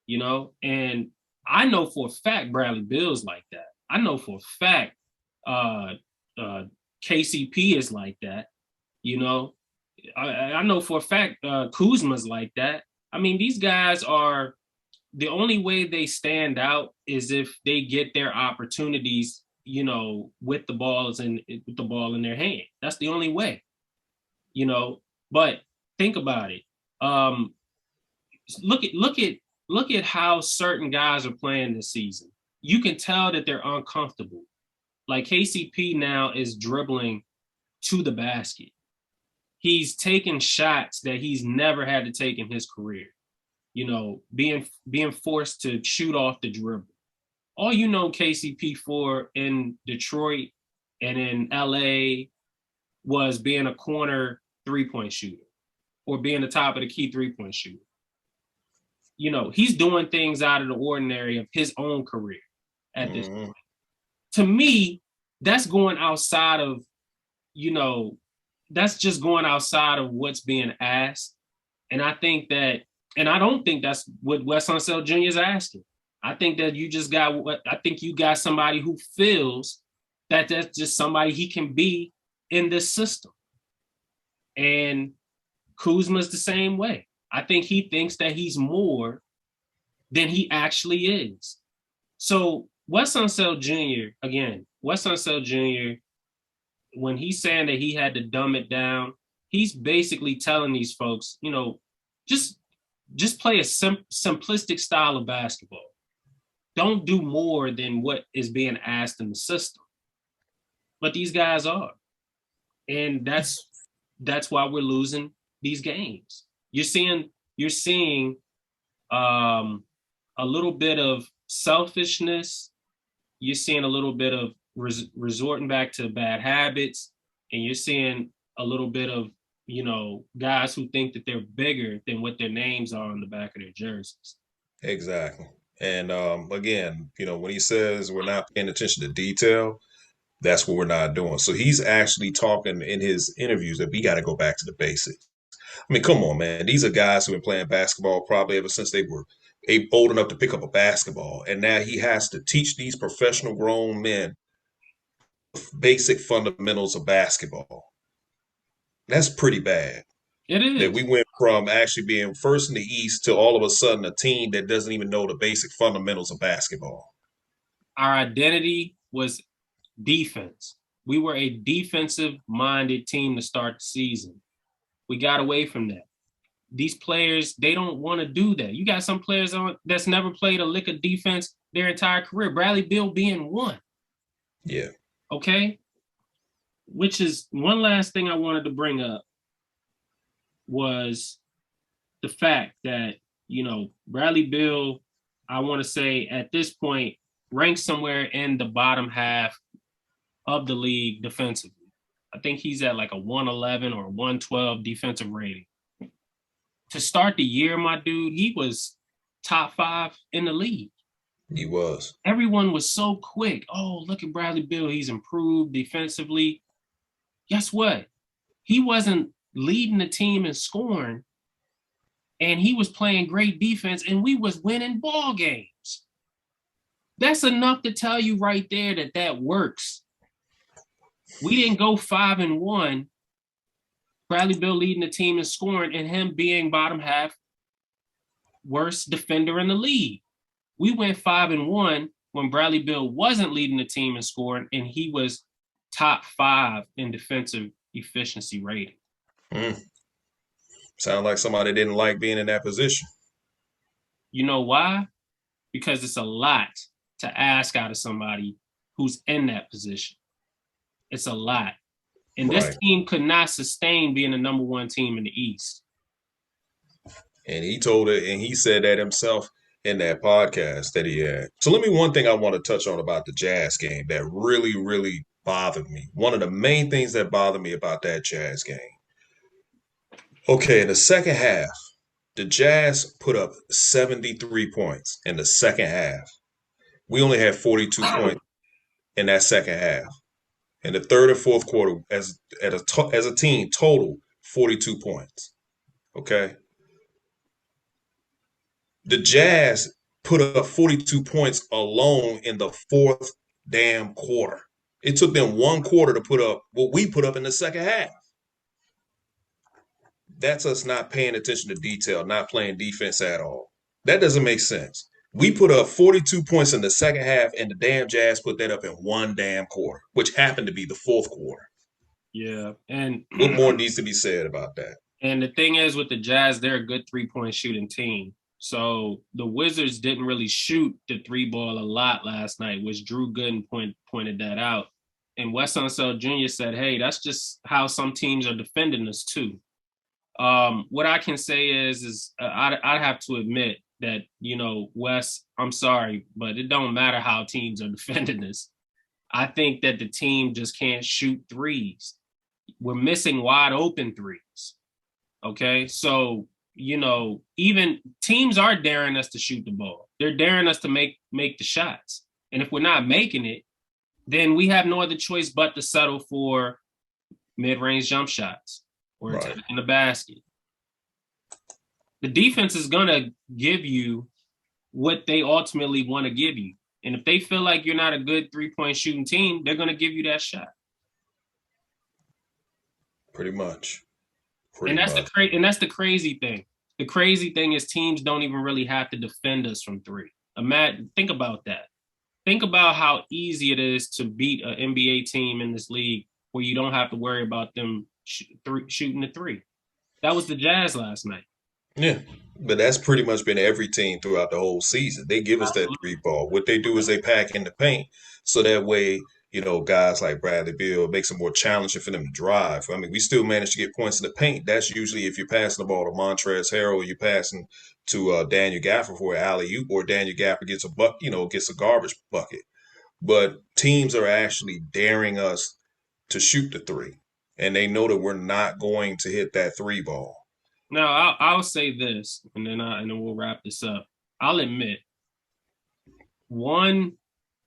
you know? And I know for a fact Bradley Beal's like that. I know for a fact KCP is like that, you know? I know for a fact Kuzma's like that. I mean, these guys are, the only way they stand out is if they get their opportunities, you know, with the ball in their hand. That's the only way, you know. But think about it. Look at how certain guys are playing this season. You can tell that they're uncomfortable. Like KCP now is dribbling to the basket. He's taking shots that he's never had to take in his career. You know, being forced to shoot off the dribble. All you know KCP for in Detroit and in LA was being a corner three-point shooter or being the top of the key three-point shooter. You know, he's doing things out of the ordinary of his own career at this point. To me, that's going outside of, you know, that's just going outside of what's being asked. And I think that, and I don't think that's what Wes Unseld Jr. is asking. I think that you got somebody who feels that that's just somebody he can be in this system. And Kuzma's the same way. I think he thinks that he's more than he actually is. So Wes Unseld Jr., when he's saying that he had to dumb it down, he's basically telling these folks, you know, just play a simplistic style of basketball. Don't do more than what is being asked in the system. But these guys are. And that's why we're losing these games. You're seeing a little bit of selfishness. You're seeing a little bit of resorting back to bad habits, and you're seeing a little bit of, you know, guys who think that they're bigger than what their names are on the back of their jerseys. Exactly. And again, you know, when he says we're not paying attention to detail, that's what we're not doing. So he's actually talking in his interviews that we got to go back to the basics. I mean, come on, man. These are guys who have been playing basketball probably ever since they were old enough to pick up a basketball. And now he has to teach these professional grown men basic fundamentals of basketball. That's pretty bad. It is. That we went from actually being first in the East to all of a sudden a team that doesn't even know the basic fundamentals of basketball. Our identity was defense. We were a defensive-minded team to start the season. We got away from that. These players, they don't want to do that. You got some players on that's never played a lick of defense their entire career. Bradley Beal being one. Yeah. Okay? Which is one last thing I wanted to bring up was the fact that, you know, Bradley Beal, I want to say at this point, ranks somewhere in the bottom half of the league defensively. I think he's at like a 111 or 112 defensive rating. To start the year, my dude, he was top 5 in the league. He was. Everyone was so quick. Oh, look at Bradley Beal. He's improved defensively. Guess what? He wasn't leading the team in scoring, and he was playing great defense, and we was winning ball games. That's enough to tell you right there that that works. We didn't go 5-1. Bradley Beal leading the team in scoring and him being bottom half worst defender in the league. We went 5-1 when Bradley Beal wasn't leading the team in scoring and he was top 5 in defensive efficiency rating. Sound like somebody didn't like being in that position. You know why? Because it's a lot to ask out of somebody who's in that position. It's a lot. And this team could not sustain being the number 1 team in the East. And he told it, and he said that himself. in that podcast that he had. So one thing I want to touch on about the Jazz game that really, really bothered me. One of the main things that bothered me about that Jazz game. Okay, in the second half, the Jazz put up 73 points in the second half. We only had 42 points in that second half. In the third and fourth quarter, as a team, total 42 points. Okay. The Jazz put up 42 points alone in the fourth damn quarter. It took them one quarter to put up what we put up in the second half. That's us not paying attention to detail, not playing defense at all. That doesn't make sense. We put up 42 points in the second half, and the damn Jazz put that up in one damn quarter, which happened to be the fourth quarter. Yeah. And what more needs to be said about that? And the thing is with the Jazz, they're a good three-point shooting team. So the Wizards didn't really shoot the three ball a lot last night, which Drew Gooden pointed that out. And Wes Unseld Jr. said, hey, that's just how some teams are defending us too. What I can say is I'd have to admit that, Wes, I'm sorry, but it don't matter how teams are defending us. I think that the team just can't shoot threes. We're missing wide open threes. Okay, so, even teams are daring us to shoot the ball. They're daring us to make the shots. And if we're not making it, then we have no other choice but to settle for mid-range jump shots or in the basket. The defense is going to give you what they ultimately want to give you. And if they feel like you're not a good three-point shooting team, they're going to give you that shot. Pretty much. And that's the crazy thing. The crazy thing is teams don't even really have to defend us from three. Think about that. Think about how easy it is to beat an NBA team in this league where you don't have to worry about them shooting the three. That was the Jazz last night. Yeah, but that's pretty much been every team throughout the whole season. They give us that three ball. What they do is they pack in the paint so that way, guys like Bradley Beal, it makes it more challenging for them to drive. I mean, we still manage to get points in the paint. That's usually if you're passing the ball to Montrezl Harrell, or you're passing to Daniel Gafford for an alley-oop, or Daniel Gafford gets gets a garbage bucket. But teams are actually daring us to shoot the three, and they know that we're not going to hit that three ball. Now, I'll say this, and then we'll wrap this up. I'll admit, one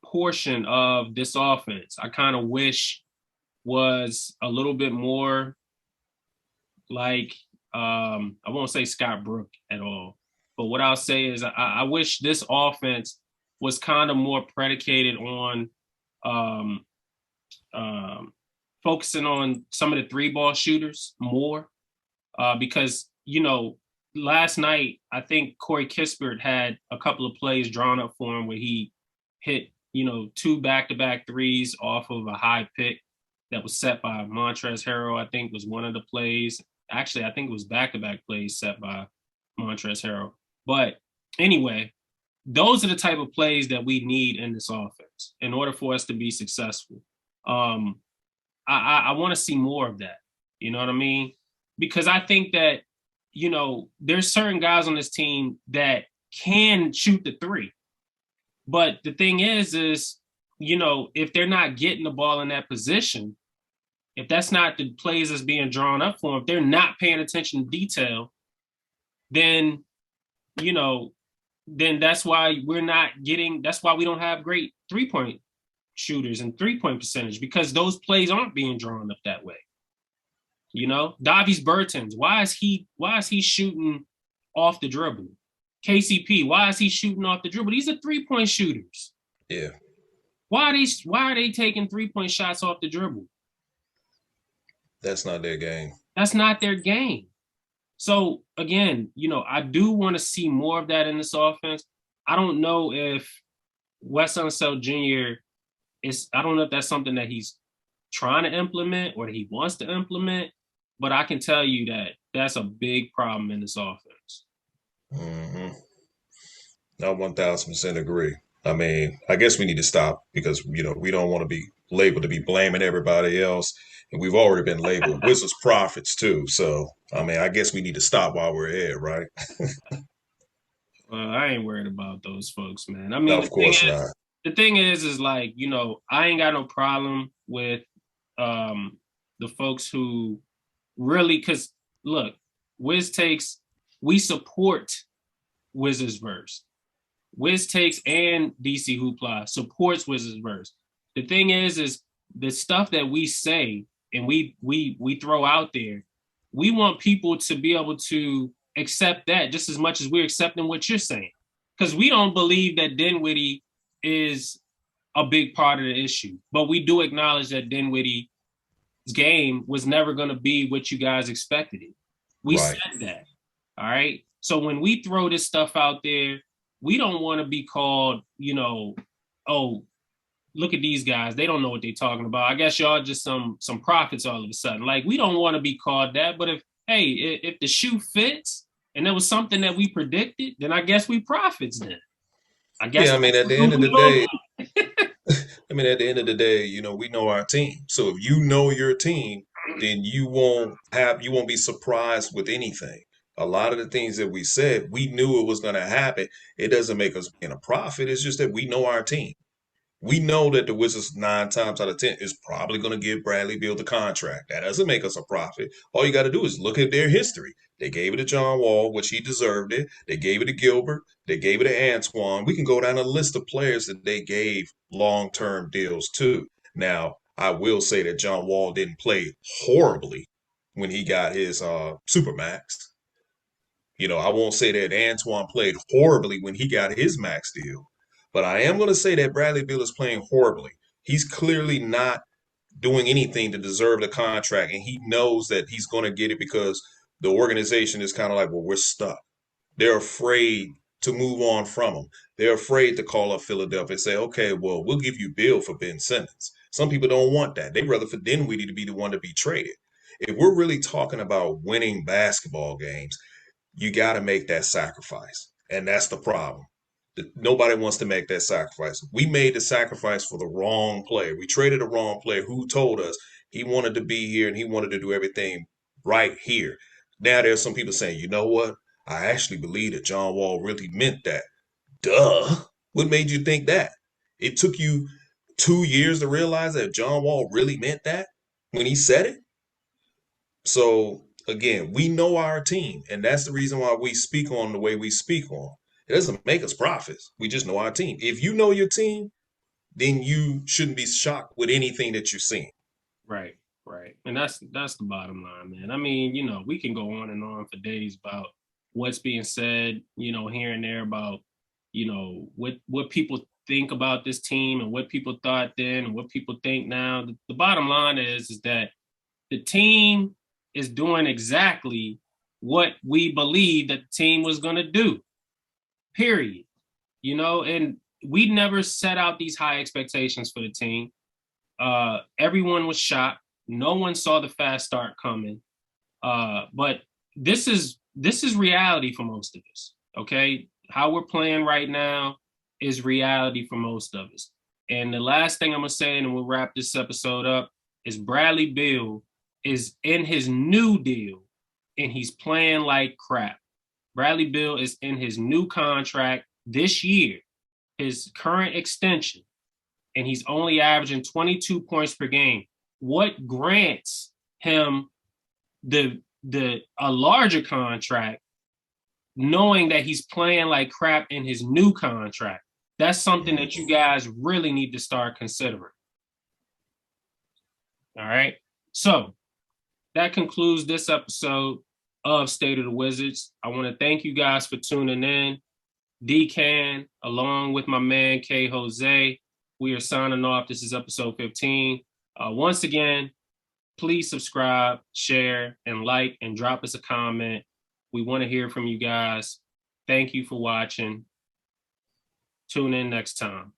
portion of this offense I kind of wish was a little bit more like, I won't say Scott Brook at all, but what I'll say is I wish this offense was kind of more predicated on focusing on some of the three ball shooters more, because last night, I think Corey Kispert had a couple of plays drawn up for him where he hit, two back-to-back threes off of a high pick that was set by Montrezl Harrell, I think was one of the plays. Actually, I think it was back-to-back plays set by Montrezl Harrell. But anyway, those are the type of plays that we need in this offense in order for us to be successful. I want to see more of that. You know what I mean? Because I think that, there's certain guys on this team that can shoot the three. But the thing is, if they're not getting the ball in that position, if that's not the plays that's being drawn up for them, if they're not paying attention to detail, then, then that's why that's why we don't have great three-point shooters and three-point percentage, because those plays aren't being drawn up that way. Davies Bertans, why is he shooting off the dribble? KCP, why is he shooting off the dribble? These are three-point shooters. Yeah. Why are they taking three-point shots off the dribble? That's not their game. That's not their game. So again, I do want to see more of that in this offense. I don't know if Wes Unseld Jr. I don't know if that's something that he's trying to implement or that he wants to implement. But I can tell you that that's a big problem in this offense. Mm-hmm. I 1,000% agree. I mean, I guess we need to stop because, we don't want to be labeled to be blaming everybody else. And we've already been labeled Wizards prophets too. So, I mean, I guess we need to stop while we're here, right? I ain't worried about those folks, man. I No, mean, of course not. the thing is like, you know, I ain't got no problem with the folks who really, because look, Wiz Takes, we support Wiz's verse. Wiz Takes and DC Hoopla supports Wiz's verse. The thing is the stuff that we say and we throw out there, we want people to be able to accept that just as much as we're accepting what you're saying. Because we don't believe that Dinwiddie is a big part of the issue, but we do acknowledge that Dinwiddie's game was never going to be what you guys expected it. We Right. said that. All right. So when we throw this stuff out there, we don't want to be called, you know, oh, look at these guys. They don't know what they're talking about. I guess y'all just some prophets all of a sudden. Like, we don't want to be called that. But if the shoe fits and there was something that we predicted, then I guess we prophets then. I guess. Yeah, I mean, at the end of the day, at the end of the day, you know, we know our team. So if you know your team, then you won't be surprised with anything. A lot of the things that we said, we knew it was going to happen. It doesn't make us being a prophet. It's just that we know our team. We know that the Wizards 9 times out of 10 is probably going to give Bradley Beal the contract. That doesn't make us a prophet. All you got to do is look at their history. They gave it to John Wall, which he deserved it. They gave it to Gilbert. They gave it to Antoine. We can go down a list of players that they gave long-term deals to. Now, I will say that John Wall didn't play horribly when he got his Supermax. You know, I won't say that Antoine played horribly when he got his max deal. But I am going to say that Bradley Beal is playing horribly. He's clearly not doing anything to deserve the contract, and he knows that he's going to get it because the organization is kind of like, well, we're stuck. They're afraid to move on from him. They're afraid to call up Philadelphia and say, okay, well, we'll give you Bill for Ben Simmons. Some people don't want that. They'd rather for Dinwiddie to be the one to be traded. If we're really talking about winning basketball games, you got to make that sacrifice. And that's the problem. Nobody wants to make that sacrifice. We made the sacrifice for the wrong player. We traded the wrong player who told us he wanted to be here and he wanted to do everything right here. Now there's some people saying, you know what? I actually believe that John Wall really meant that. Duh. What made you think that? It took you 2 years to realize that John Wall really meant that when he said it? So again, we know our team, and that's the reason why we speak on the way we speak on. It doesn't make us prophets. We just know our team. If you know your team, then you shouldn't be shocked with anything that you're seeing. Right. And that's the bottom line, man. I mean, you know, we can go on and on for days about what's being said, you know, here and there about, you know, what people think about this team and what people thought then and what people think now. The bottom line is that the team is doing exactly what we believe that the team was going to do, period. You know, and we never set out these high expectations for the team. Everyone was shocked. No one saw the fast start coming. But this is reality for most of us, okay? How we're playing right now is reality for most of us. And the last thing I'm going to say, and we'll wrap this episode up, is Bradley Beal is in his new deal, and he's playing like crap. Bradley Beal is in his new contract this year, his current extension, and he's only averaging 22 points per game. What grants him a larger contract, knowing that he's playing like crap in his new contract? That's something that you guys really need to start considering. All right. So that concludes this episode of State of the Wizards. I want to thank you guys for tuning in. Dcan, along with my man Kjose, we are signing off. This is episode 15. Once again, please subscribe, share, and like, and drop us a comment. We want to hear from you guys. Thank you for watching. Tune in next time.